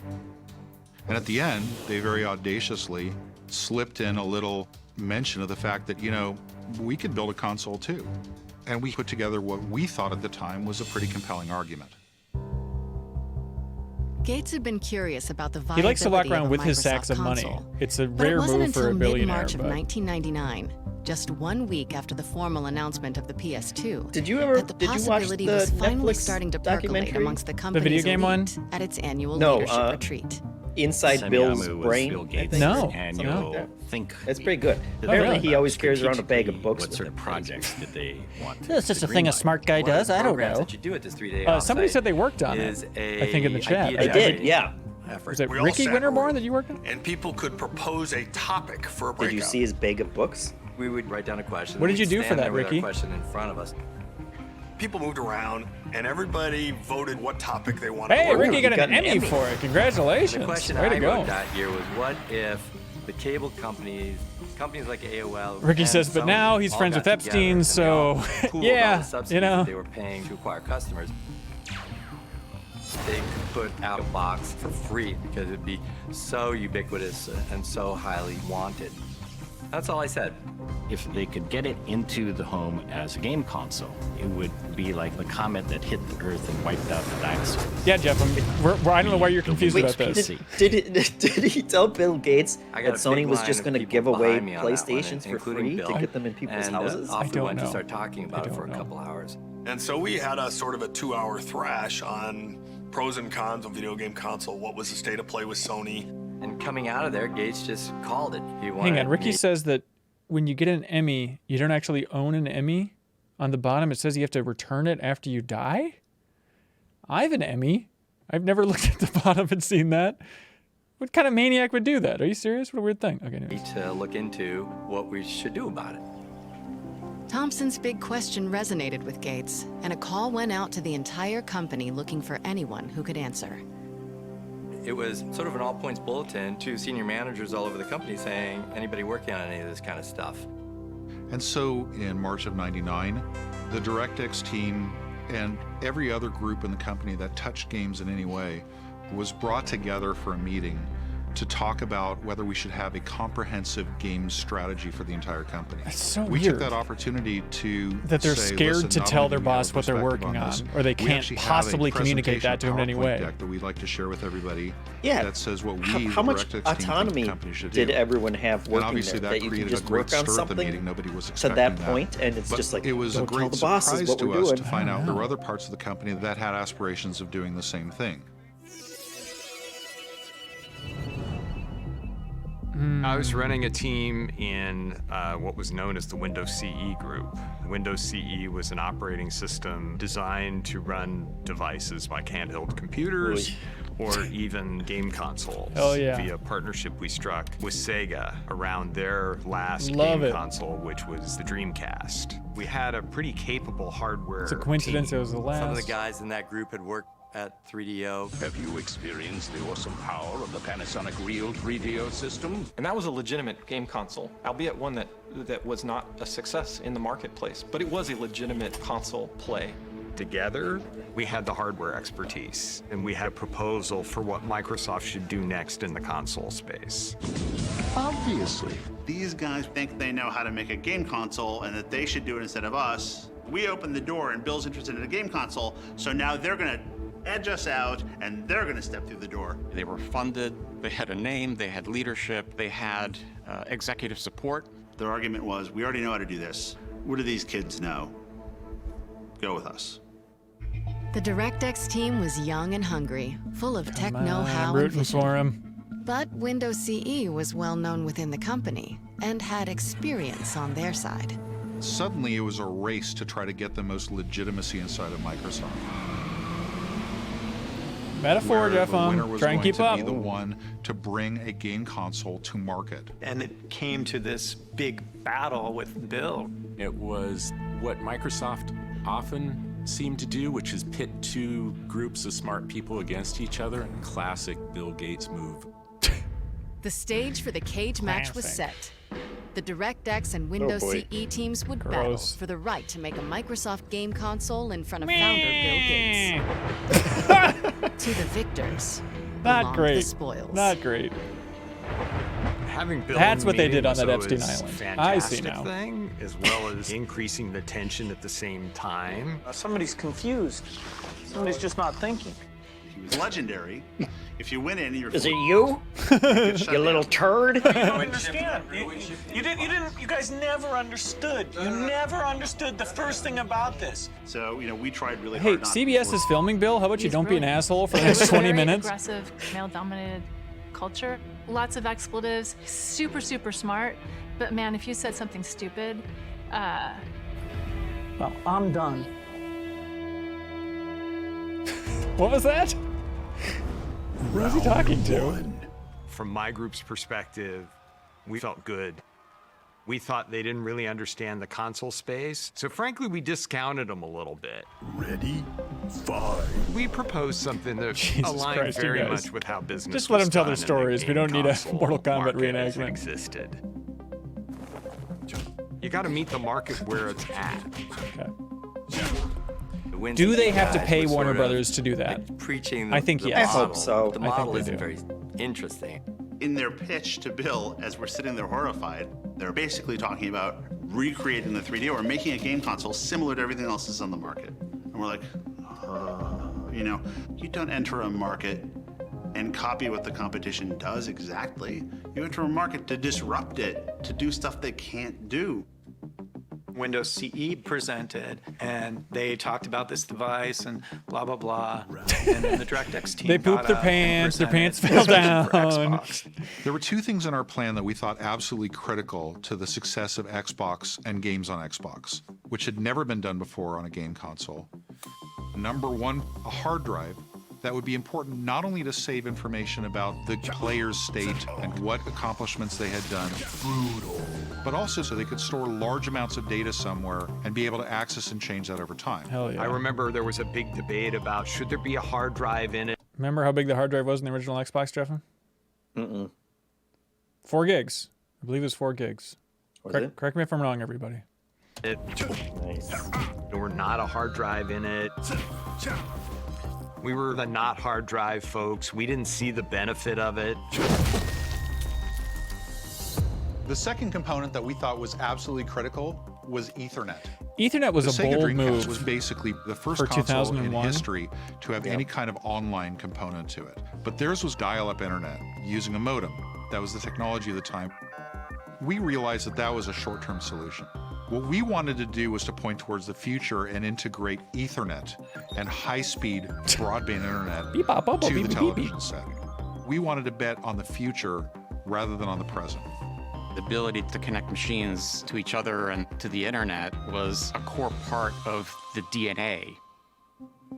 And at the end, they very audaciously slipped in a little mention of the fact that, you know, we could build a console too. And we put together what we thought at the time was a pretty compelling argument. Gates had been curious about the He viability likes to walk of around a with his Microsoft sacks of money. console. It's a But it rare wasn't move for a until billionaire. mid-March of But 1999, just 1 week after the formal announcement of the PS2, Did you ever that the did you watch possibility the was finally Netflix starting to percolate documentary? amongst the company's video game elite one? at its annual No, leadership retreat. Inside Bill's Semiamu was brain. Bill I Gates' think. No. Something annual like that. think. It's pretty good. Oh, Apparently, really? he always carries around a bag of Strategically, books. What with sort him. of projects did they want? That's just a thing a smart guy does. I don't know. That you do at this 3-day Somebody offsite said they worked on is it. I think in the chat. They did, yeah. effort. Was it We all Ricky sat Winterborn that you worked on? And people could propose a topic for a breakout. Did you see his bag of books? We would write down a question. What did we'd you do for stand that, there with our Ricky? question in front of us. People moved around, and everybody voted what topic they wanted. Hey, to work Ricky on. got an Emmy for it. Congratulations. The question Way I to go. wrote that year was, what if the cable companies like AOL, Ricky and says, but Sony now he's all friends got with together Epstein, and they all so pooled all yeah, the subsidies you know. that they were paying to acquire customers. They could put out a box for free because it'd be so ubiquitous and so highly wanted. That's all I said. If they could get it into the home as a game console, it would be like the comet that hit the Earth and wiped out the dinosaurs. Yeah, Jeff, I don't know why you're confused about this. Did he tell Bill Gates I that got a big Sony was line just of going to people give away behind me on that one, PlayStations for including free Bill. to get them in people's And, houses? Off we went to know. start talking about it for a couple hours. And so we had a sort of a 2-hour thrash on pros and cons of video game console. What was the state of play with Sony? And coming out of there, Gates just called it. He Hang wanted on, Ricky me- says that when you get an Emmy, you don't actually own an Emmy. On the bottom, it says you have to return it after you die. I have an Emmy. I've never looked at the bottom and seen that. What kind of maniac would do that? Are you serious? What a weird thing. Okay, anyways. to look into what we should do about it. Thompson's big question resonated with Gates, and a call went out to the entire company looking for anyone who could answer. It was sort of an all-points bulletin to senior managers all over the company saying, anybody working on any of this kind of stuff? And so in March of '99, the DirectX team and every other group in the company that touched games in any way was brought together for a meeting to talk about whether we should have a comprehensive game strategy for the entire company. That's so we weird. took that opportunity to That they're say, scared listen, to not tell only their do we have boss a what they're perspective working this, on, or they we can't actually have a possibly communicate that to presentation, him in any a PowerPoint way. deck that we'd like to share with everybody. Yeah. That says what we, How the much DirectX team, think the autonomy company should did do. everyone have And working obviously there? that That you can created just a great work on stir at the something meeting. Nobody was to expecting that point, and it's But just like, it was a "Go tell great the bosses surprise what to we're us doing." to find out there were other parts of the company that had aspirations of doing the same thing. I was running a team in what was known as the Windows CE group. Windows CE was an operating system designed to run devices like handheld computers or even game consoles. Oh, yeah. Via partnership we struck with Sega around their last Love game it. console, which was the Dreamcast. We had a pretty capable hardware It's a coincidence team. it was the last. Some of the guys in that group had worked at 3DO. Have you experienced the awesome power of the Panasonic Real 3DO system? And that was a legitimate game console, albeit one that was not a success in the marketplace, but it was a legitimate console play. Together, we had the hardware expertise, and we had a proposal for what Microsoft should do next in the console space. Obviously. These guys think they know how to make a game console and that they should do it instead of us. We opened the door and Bill's interested in a game console, so now they're gonna edge us out and they're gonna step through the door. They were funded, they had a name, they had leadership, they had executive support. Their argument was, we already know how to do this. What do these kids know? Go with us. The DirectX team was young and hungry, full of tech know-how I'm and rooting vision. for him. But Windows CE was well known within the company and had experience on their side. Suddenly, it was a race to try to get the most legitimacy inside of Microsoft. Metaphor, Where Jeff. the winner was Try and going keep to up. be the one to bring a game console to market. And it came to this big battle with Bill. It was what Microsoft often seemed to do, which is pit two groups of smart people against each other. Classic Bill Gates move. The stage for the cage match was set. The DirectX and Windows CE teams would battle for the right to make a Microsoft game console in front of founder Bill Gates. To the victors, Not great. the spoils. Not great. Having Bill That's what they did on was that Epstein always Island. I see fantastic now. thing, as well as increasing the tension at the same time. Somebody's confused. Somebody's just not thinking. He was legendary. If you went in, you're. Is it you? You little turd. You don't understand. You guys never understood. You never understood the first thing about this. So, we tried really Hey, hard. CBS is filming, Bill. How about you don't be an asshole for the next 20 Very minutes? Aggressive, male-dominated culture. Lots of expletives. Super, super smart. But man, if you said something stupid, Well, I'm done. What was that? Who was he talking to? From my group's perspective, we felt good. We thought they didn't really understand the console space, so frankly, we discounted them a little bit. Ready? Fight. We proposed something that aligned Christ, you very guys. much with how business Just let was them tell their done and the stories. We game don't need a console Mortal Kombat market as it reenactment. existed. You got to meet the market where it's at. Do they have to pay Warner Brothers to do that? Preaching I think the yes. model. I hope so. The I think model they isn't do. very interesting. In their pitch to Bill, as we're sitting there horrified, they're basically talking about recreating the 3D or making a game console similar to everything else that's on the market. And we're like, you don't enter a market and copy what the competition does exactly. You enter a market to disrupt it, to do stuff they can't do. Windows CE presented, and they talked about this device and blah, blah, blah. And then the DirectX team They pooped their got up and pants. Their pants presented fell for down. Xbox. There were two things in our plan that we thought absolutely critical to the success of Xbox and games on Xbox, which had never been done before on a game console. Number one, a hard drive that would be important not only to save information about the player's state and what accomplishments they had done, but also so they could store large amounts of data somewhere and be able to access and change that over time. Hell yeah. I remember there was a big debate about should there be a hard drive in it. Remember how big the hard drive was in the original Xbox, Jeffin? 4 gigs. I believe it was 4 gigs. Correct me if I'm wrong, everybody. Or not a hard drive in it. We were the not hard drive folks. We didn't see the benefit of it. The second component that we thought was absolutely critical was Ethernet. Ethernet was the a Sega bold Dreamcast move was basically the first for console in 2001. history to have any kind of online component to it. But theirs was dial-up internet using a modem. That was the technology of the time. We realized that that was a short-term solution. What we wanted to do was to point towards the future and integrate Ethernet and high-speed broadband internet to the television set. We wanted to bet on the future rather than on the present. The ability to connect machines to each other and to the internet was a core part of the DNA.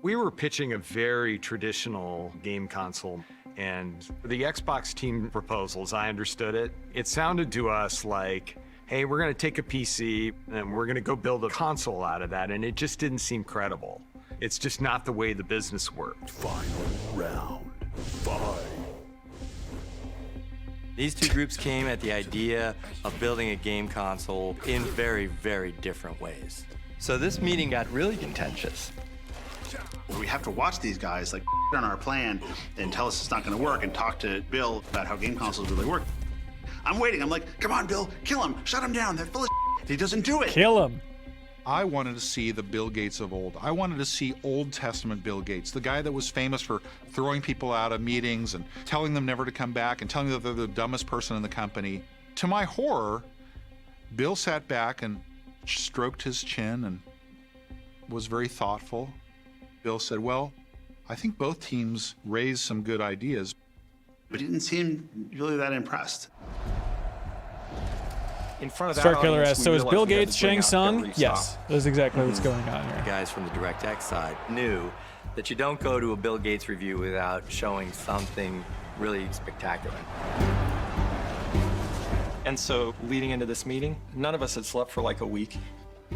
We were pitching a very traditional game console, and the Xbox team proposal, as I understood it, it sounded to us like, hey, we're going to take a PC and we're going to go build a console out of that, and it just didn't seem credible. It's just not the way the business worked. Final round. Fight. These two groups came at the idea of building a game console in very, very different ways. So this meeting got really contentious. We have to watch these guys like on our plan and tell us it's not going to work and talk to Bill about how game consoles really work. I'm waiting. I'm like, come on, Bill, kill him, shut him down. They're full of He doesn't do it. Kill him. I wanted to see the Bill Gates of old. I wanted to see Old Testament Bill Gates, the guy that was famous for throwing people out of meetings and telling them never to come back and telling them that they're the dumbest person in the company. To my horror, Bill sat back and stroked his chin and was very thoughtful. Bill said, well, I think both teams raised some good ideas. But he didn't seem really that impressed. In front of that Starkiller audience, asks, we so is realized Bill we had Gates to bring Shang out Tsung? every Yes, stop. that's exactly what's going on The here. guys from the DirectX side knew that you don't go to a Bill Gates review without showing something really spectacular. And so, leading into this meeting, none of us had slept for like a week.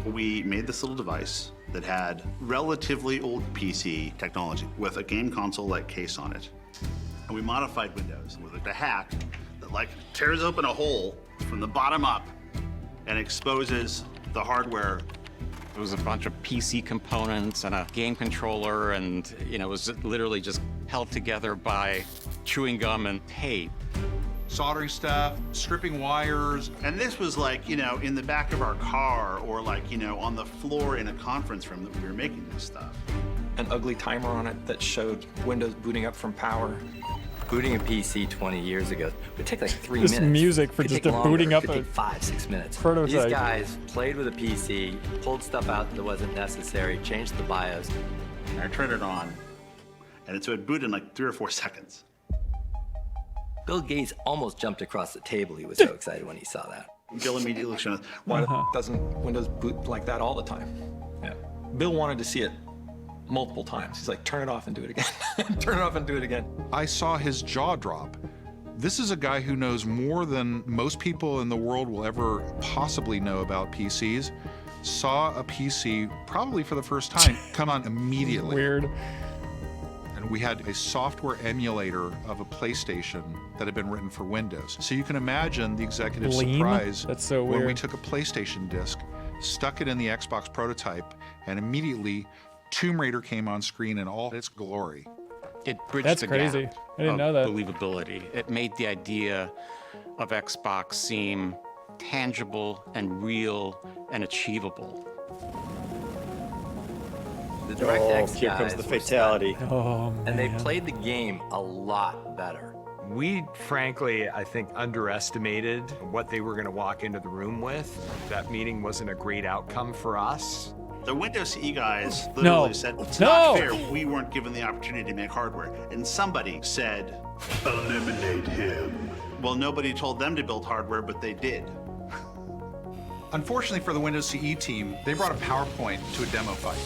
We made this little device that had relatively old PC technology with a game console-like case on it. And we modified Windows with a hack that like tears open a hole from the bottom up and exposes the hardware. It was a bunch of PC components and a game controller, and it was literally just held together by chewing gum and tape. Soldering stuff, stripping wires. And this was like, in the back of our car or like, on the floor in a conference room that we were making this stuff. An ugly timer on it that showed Windows booting up from power. Booting a PC 20 years ago would take like 3 This minutes. music for Could just take a longer. booting up Could a take 5-6 minutes. prototype. These guys played with a PC, pulled stuff out that wasn't necessary, changed the BIOS. And I turned it on, and so it booted in like 3 or 4 seconds. Bill Gates almost jumped across the table. He was so excited when he saw that. Bill immediately looked at us. Why doesn't Windows boot like that all the time? Yeah. Bill wanted to see it multiple times. He's like, turn it off and do it again. Turn it off and do it again. I saw his jaw drop. This is a guy who knows more than most people in the world will ever possibly know about PCs. Saw a PC, probably for the first time, come on immediately. Weird. And we had a software emulator of a PlayStation that had been written for Windows. So you can imagine the executive surprise. That's so when we weird. took a PlayStation disc, stuck it in the Xbox prototype, and immediately Tomb Raider came on screen in all its glory. It bridged That's the crazy. gap I didn't of know that. believability. It made the idea of Xbox seem tangible and real and achievable. The DirectX here comes guys the were fatality. stunned. Oh, And they played the game a lot better. We, frankly, I think, underestimated what they were going to walk into the room with. That meeting wasn't a great outcome for us. The Windows CE guys literally said, it's not fair, we weren't given the opportunity to make hardware. And somebody said, eliminate him. Well, nobody told them to build hardware, but they did. Unfortunately for the Windows CE team, they brought a PowerPoint to a demo fight.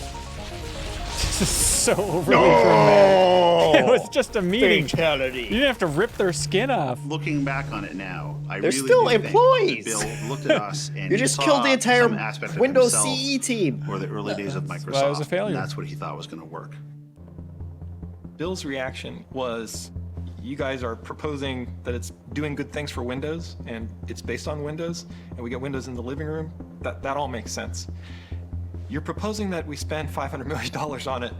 This is so overly dramatic. It was just a meeting. Fatality. You didn't have to rip their skin off. Looking back on it now, They're really still do think employees. that Bill looked at us and You he just saw killed the entire some aspect of Windows himself CE team. or the early days of That's Microsoft. why it was a failure. And that's what he thought was going to work. Bill's reaction was, you guys are proposing that it's doing good things for Windows and it's based on Windows and we get Windows in the living room. That all makes sense. You're proposing that we spend $500 million on it.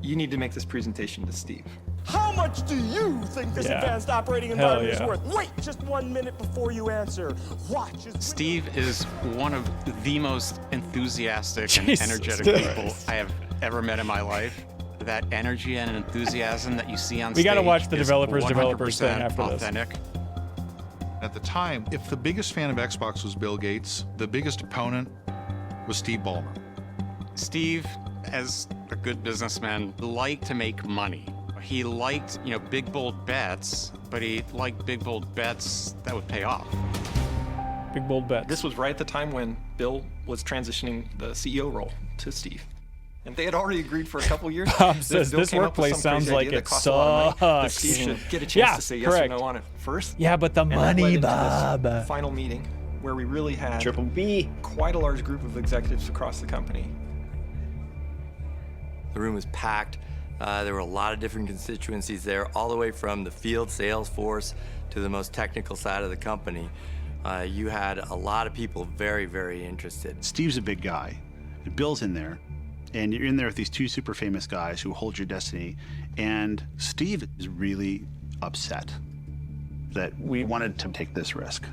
You need to make this presentation to Steve. How much do you think this advanced operating environment is worth? Wait just 1 minute before you answer. Watch as Steve is one of the most enthusiastic Jesus and energetic Christ. people I have ever met in my life. That energy and enthusiasm that you see on We stage gotta watch the is developers 100% thing after this. authentic. At the time, if the biggest fan of Xbox was Bill Gates, the biggest opponent was Steve Ballmer. Steve, as a good businessman, liked to make money. He liked, big bold bets, but he liked big bold bets that would pay off. Big bold bets. This was right at the time when Bill was transitioning the CEO role to Steve. And they had already agreed for a couple years. Bob that says Bill this came up with workplace some crazy sounds like idea it that cost a lot of money, that sucks. Steve should get a chance Yeah, to say yes correct. or no on it first. Yeah, but the And that money, led into Bob. this final meeting where we really had Triple B. quite a large group of executives across the company. The room was packed. There were a lot of different constituencies there, all the way from the field sales force to the most technical side of the company. You had a lot of people very, very interested. Steve's a big guy. Bill's in there. And you're in there with these two super famous guys who hold your destiny. And Steve is really upset that we wanted to take this risk.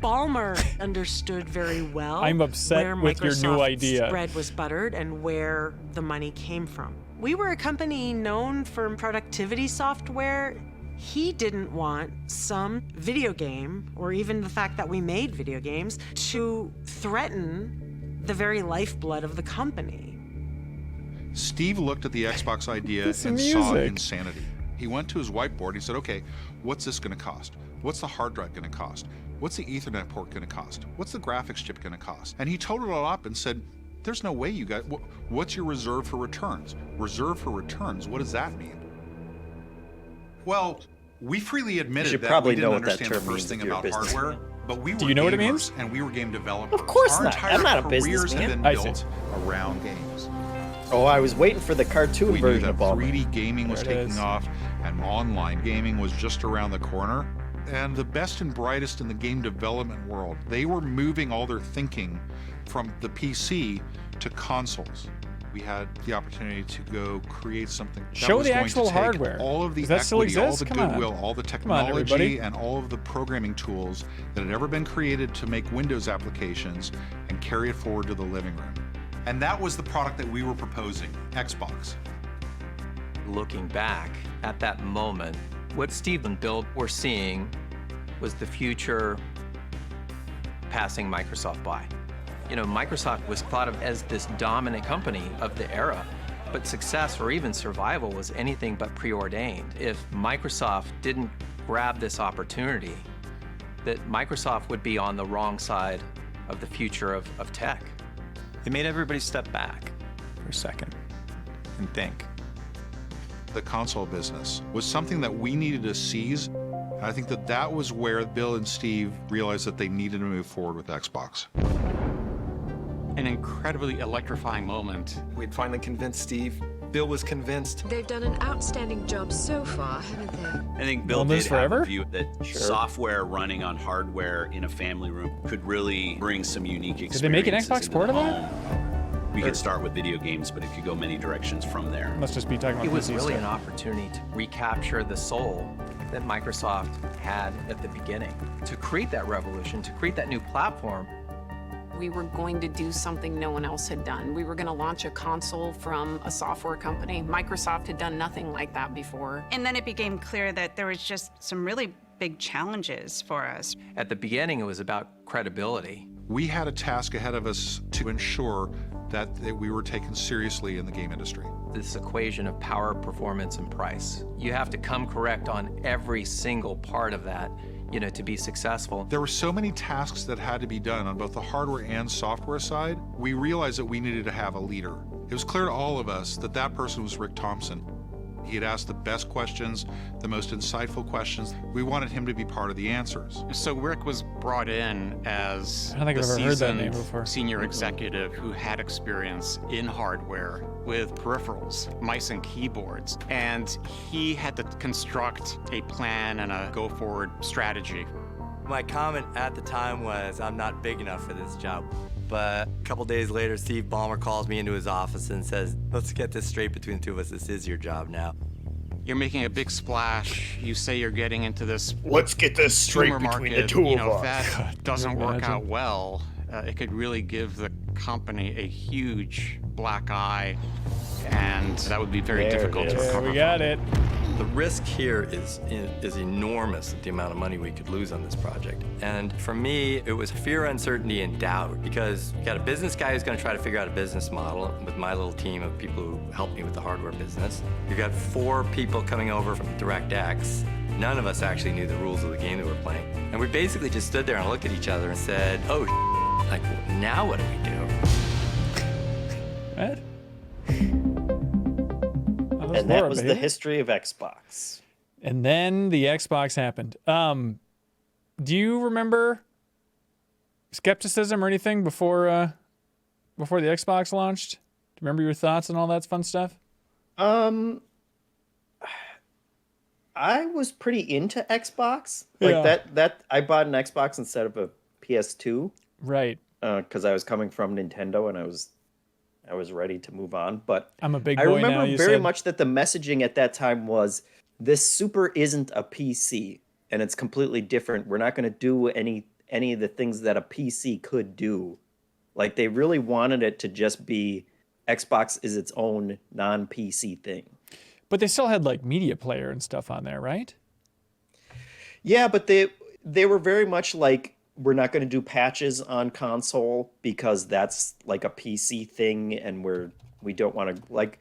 Ballmer understood very well I'm upset where with your new Microsoft's idea. bread was buttered and where the money came from. We were a company known for productivity software. He didn't want some video game, or even the fact that we made video games, to threaten the very lifeblood of the company. Steve looked at the Xbox idea and This saw music. insanity. He went to his whiteboard. He said, okay, what's this going to cost? What's the hard drive going to cost? What's the Ethernet port going to cost? What's the graphics chip going to cost? And he totaled it all up and said, there's no way you guys, what's your reserve for returns? Reserve for returns, what does that mean? Well, we freely admitted should that probably we didn't know what that understand the term first means thing if you're a about hardware, businessman. but we were Do you know what it gamers means? and we were game developers. Of course Our not. entire I'm not a careers businessman. have I been see. built around games. Oh, I was waiting for the cartoon We knew version that of Ballmer. 3D gaming was There it taking is. off and online gaming was just around the corner. and the best and brightest in the game development world. They were moving all their thinking from the PC to consoles. We had the opportunity to go create something that Show was the going actual to take hardware. all of the Does that still equity, all exist? the Come on. goodwill, all the Come on, everybody. technology, and all of the programming tools that had ever been created to make Windows applications and carry it forward to the living room. And that was the product that we were proposing, Xbox. Looking back at that moment, what Steve and Bill were seeing was the future passing Microsoft by. You know, Microsoft was thought of as this dominant company of the era, but success or even survival was anything but preordained. If Microsoft didn't grab this opportunity, that Microsoft would be on the wrong side of the future of tech. It made everybody step back for a second and think. The console business was something that we needed to seize. And I think that that was where Bill and Steve realized that they needed to move forward with Xbox. An incredibly electrifying moment. We'd finally convinced Steve. Bill was convinced. They've done an outstanding job so far, haven't they? I think Bill Lives did have forever? a view that software running on hardware in a family room could really bring some unique experiences. Did they make an Xbox into port the of that? home. We could start with video games, but it could go many directions from there. Must just be talking about It was PC really stuff. an opportunity to recapture the soul that Microsoft had at the beginning. To create that revolution, to create that new platform. We were going to do something no one else had done. We were going to launch a console from a software company. Microsoft had done nothing like that before. And then it became clear that there was just some really big challenges for us. At the beginning, it was about credibility. We had a task ahead of us to ensure that we were taken seriously in the game industry. This equation of power, performance, and price. You have to come correct on every single part of that, you know, to be successful. There were so many tasks that had to be done on both the hardware and software side. We realized that we needed to have a leader. It was clear to all of us that that person was Rick Thompson. He had asked the best questions, the most insightful questions. We wanted him to be part of the answers. So Rick was brought in as I don't think the I've ever heard that name seasoned before. senior executive who had experience in hardware with peripherals, mice and keyboards. And he had to construct a plan and a go-forward strategy. My comment at the time was, I'm not big enough for this job. But a couple days later, Steve Ballmer calls me into his office and says, let's get this straight between the two of us. This is your job now. You're making a big splash. You say you're getting into this. Let's get this straight consumer between market. the two You of know, us. if that doesn't work imagine? out well, it could really give the company a huge black eye, and that would be very difficult to recover We got it. The risk here is enormous, the amount of money we could lose on this project. And for me, it was fear, uncertainty, and doubt, because you got a business guy who's gonna try to figure out a business model with my little team of people who help me with the hardware business. You got 4 people coming over from DirectX. None of us actually knew the rules of the game that we're playing. And we basically just stood there and looked at each other and said, oh, like, now what do we do? What? And that was the history of Xbox. And then the Xbox happened. Do you remember skepticism or anything before the Xbox launched? Do you remember your thoughts and all that fun stuff? I was pretty into Xbox. Like that I bought an Xbox instead of a PS2. Right. Because I was coming from Nintendo and I was ready to move on. But I'm a big boy I remember now, you very said. much that the messaging at that time was, this Super isn't a PC and it's completely different. We're not going to do any of the things that a PC could do. Like, they really wanted it to just be Xbox is its own non-PC thing. But they still had like media player and stuff on there, right? Yeah, but they were very much like, we're not going to do patches on console because that's like a PC thing, and we don't want to like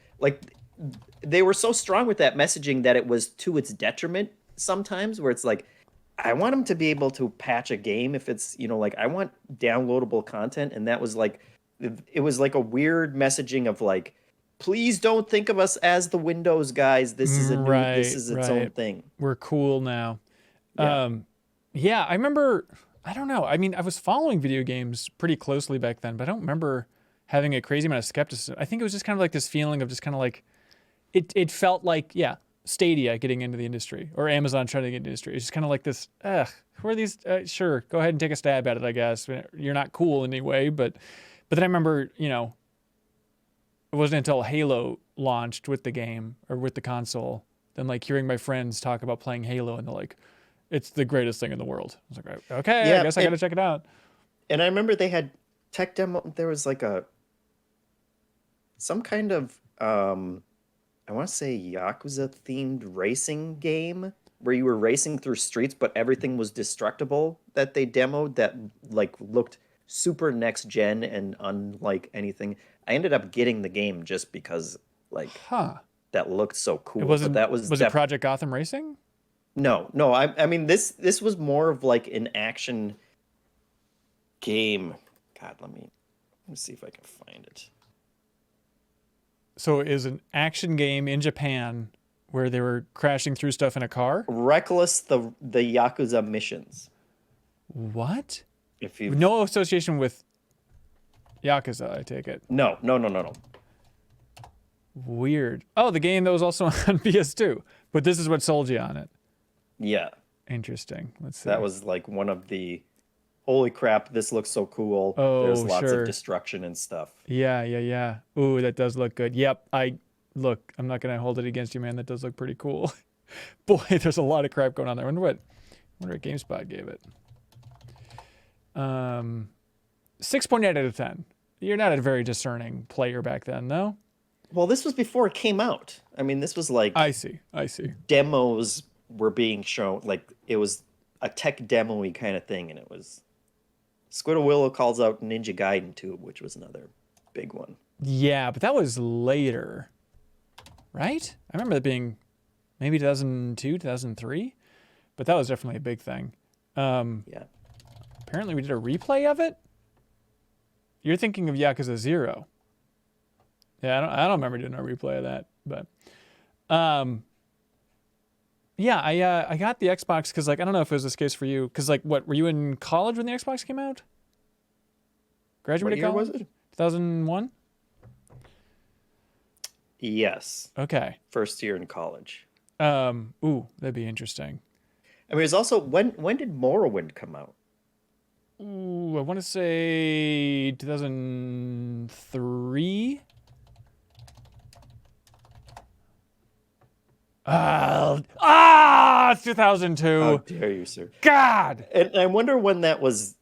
they were so strong with that messaging that it was to its detriment sometimes, where it's like, I want them to be able to patch a game if it's, you know, like, I want downloadable content, and that was like, it was like a weird messaging of like, please don't think of us as the Windows guys. This is this is its own thing. We're cool now. Yeah. Yeah, I remember, I don't know. I mean, I was following video games pretty closely back then, but I don't remember having a crazy amount of skepticism. I think it was just kind of like this feeling of just kind of like, it felt like, yeah, Stadia getting into the industry or Amazon trying to get into the industry. It's just kind of like this, who are these? Sure, go ahead and take a stab at it, I guess. You're not cool anyway, but then I remember, you know, it wasn't until Halo launched with the game or with the console, then like hearing my friends talk about playing Halo and they're like, it's the greatest thing in the world. I was like, okay, Yeah, I guess I got to check it out. And I remember they had tech demo. There was like some kind of, I want to say Yakuza themed racing game where you were racing through streets, but everything was destructible that they demoed that like looked super next gen and unlike anything. I ended up getting the game just because like that looked so cool. It wasn't, but that was it Project Gotham Racing? No. I mean, this was more of like an action game. God, let me see if I can find it. So it is an action game in Japan where they were crashing through stuff in a car? Reckless, the Yakuza missions. What? If you No association with Yakuza, I take it. No. Weird. Oh, the game that was also on PS2, but this is what sold you on it. Yeah. Interesting. Let's see. That was like one of the, holy crap, this looks so cool. Oh, there's lots sure. of destruction and stuff. Yeah. Ooh, that does look good. Yep. I'm not gonna hold it against you, man. That does look pretty cool. Boy, there's a lot of crap going on there. I wonder what GameSpot gave it. 6.8 out of 10. You're not a very discerning player back then, though. Well, this was before it came out. I mean, this was like I see. Demos were being shown, like it was a tech demo-y kind of thing, and it was Squid Willow calls out Ninja Gaiden 2, which was another big one. Yeah, but that was later, right? I remember that being maybe 2002, 2003, but that was definitely a big thing. Yeah. Apparently, we did a replay of it. You're thinking of Yakuza 0. Yeah, I don't remember doing a replay of that, but yeah, I got the Xbox because like I don't know if it was this case for you because like what were you in college when the Xbox came out? Graduated What year college? was it? 2001. Yes. Okay. First year in college. Ooh, that'd be interesting. I mean, it was also when did Morrowind come out? Ooh, I want to say 2003. It's 2002. How dare you, sir? God. And I wonder when it was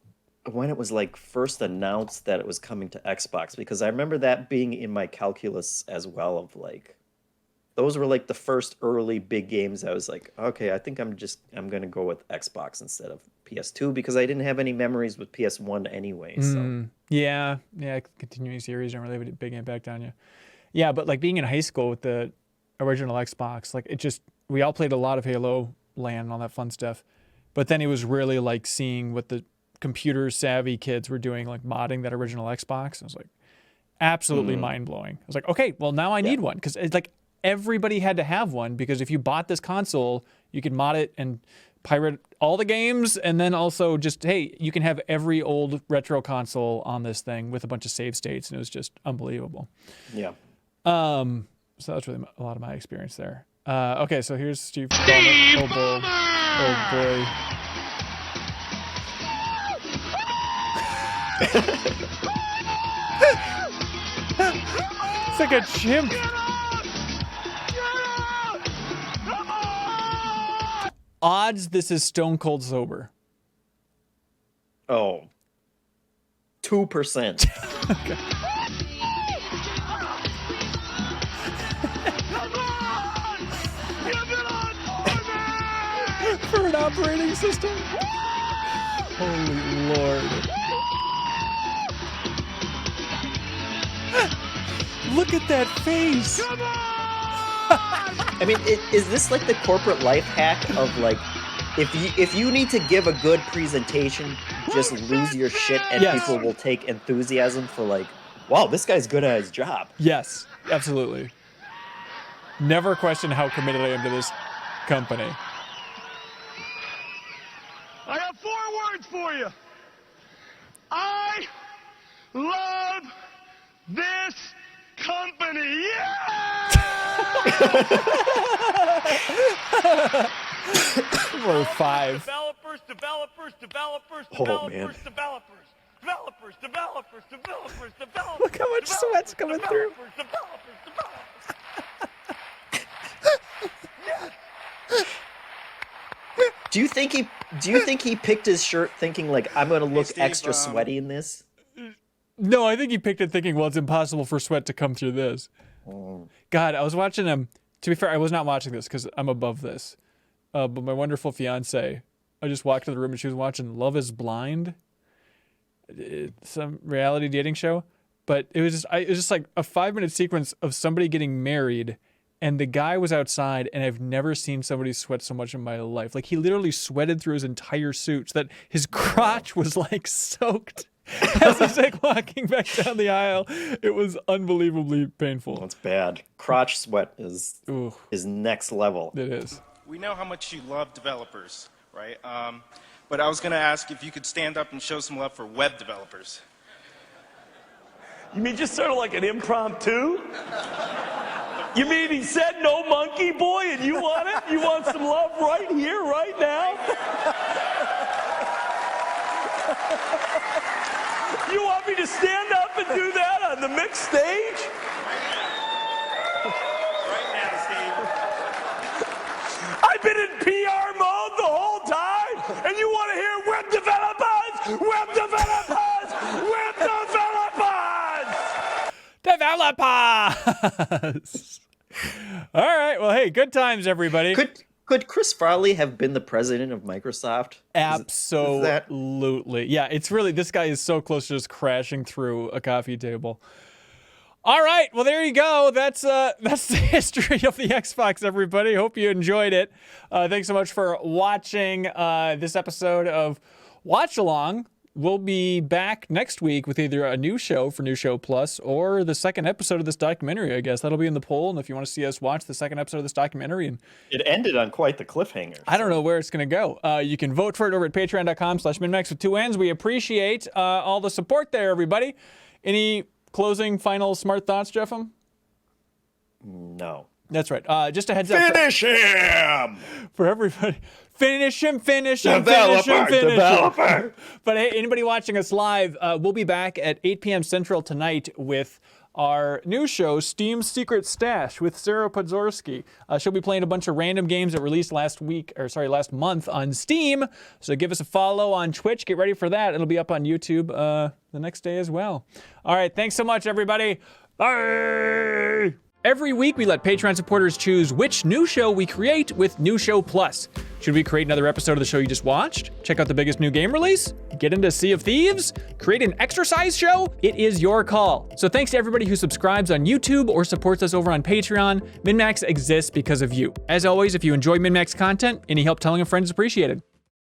like first announced that it was coming to Xbox, because I remember that being in my calculus as well of like, those were like the first early big games. I was like, okay, I think I'm going to go with Xbox instead of PS2 because I didn't have any memories with PS1 anyway. So Yeah, continuing series don't really have a big impact on you. Yeah, but like being in high school with the original Xbox, like we all played a lot of Halo LAN and all that fun stuff. But then it was really like seeing what the computer savvy kids were doing, like modding that original Xbox. I was like, absolutely mind blowing. I was like, okay, well now I need one because it's like everybody had to have one because if you bought this console, you could mod it and pirate all the games, and then also just hey, you can have every old retro console on this thing with a bunch of save states, and it was just unbelievable. Yeah. So that's really a lot of my experience there. Okay, so here's Steve. Oh boy. It's like a chimp. Odds this is stone cold sober. Oh. 2%. Okay. For an operating system? Holy Lord. Look at that face. I mean, is this like the corporate life hack of like, if you need to give a good presentation, just lose your shit and people will take enthusiasm for like, wow, this guy's good at his job. Yes, absolutely. Never question how committed I am to this company. I have 4 words for you. I love this company. Yeah! Or 5. Developers. Oh, man. Look how much sweat's coming through. Do you think he picked his shirt thinking like, I'm gonna look Steve, extra sweaty in this? No, I think he picked it thinking, well, it's impossible for sweat to come through this. God, I was watching him. To be fair, I was not watching this because I'm above this. But my wonderful fiance, I just walked to the room and she was watching Love is Blind. It's some reality dating show. But it was just like a 5-minute sequence of somebody getting married, and the guy was outside, and I've never seen somebody sweat so much in my life. Like, he literally sweated through his entire suit so that his crotch was like soaked as he's like walking back down the aisle. It was unbelievably painful. That's bad. Crotch sweat is next level. It is. We know how much you love developers, right? But I was going to ask if you could stand up and show some love for web developers. You mean just sort of like an impromptu? You mean he said no monkey boy and you want it? You want some love right here, right now? You want me to stand up and do that on the mixed stage? Right now, Steve. I've been in PR mode the whole time, and you want to hear web developers? Web developers! Web Developers! All right. Well, hey, good times, everybody. Could Chris Farley have been the president of Microsoft? Absolutely. Yeah, it's really, this guy is so close to just crashing through a coffee table. All right. Well, there you go. That's the history of the Xbox, everybody. Hope you enjoyed it. Thanks so much for watching this episode of Watch Along. We'll be back next week with either a new show for New Show Plus or the second episode of this documentary, I guess. That'll be in the poll, and if you want to see us watch the second episode of this documentary. And it ended on quite the cliffhanger. I don't know where it's going to go. You can vote for it over at patreon.com/minmax with 2 N's. We appreciate all the support there, everybody. Any closing, final, smart thoughts, Jeffem? No. That's right. Just a heads up. Finish him! For everybody. Finish him. Developer. But hey, anybody watching us live, we'll be back at 8 p.m. Central tonight with our new show, Steam's Secret Stash, with Sarah Podzorski. She'll be playing a bunch of random games that released last month on Steam. So give us a follow on Twitch. Get ready for that. It'll be up on YouTube the next day as well. All right. Thanks so much, everybody. Bye. Every week, we let Patreon supporters choose which new show we create with New Show Plus. Should we create another episode of the show you just watched? Check out the biggest new game release? Get into Sea of Thieves? Create an exercise show? It is your call. So thanks to everybody who subscribes on YouTube or supports us over on Patreon. MinMax exists because of you. As always, if you enjoy MinMax content, any help telling a friend is appreciated.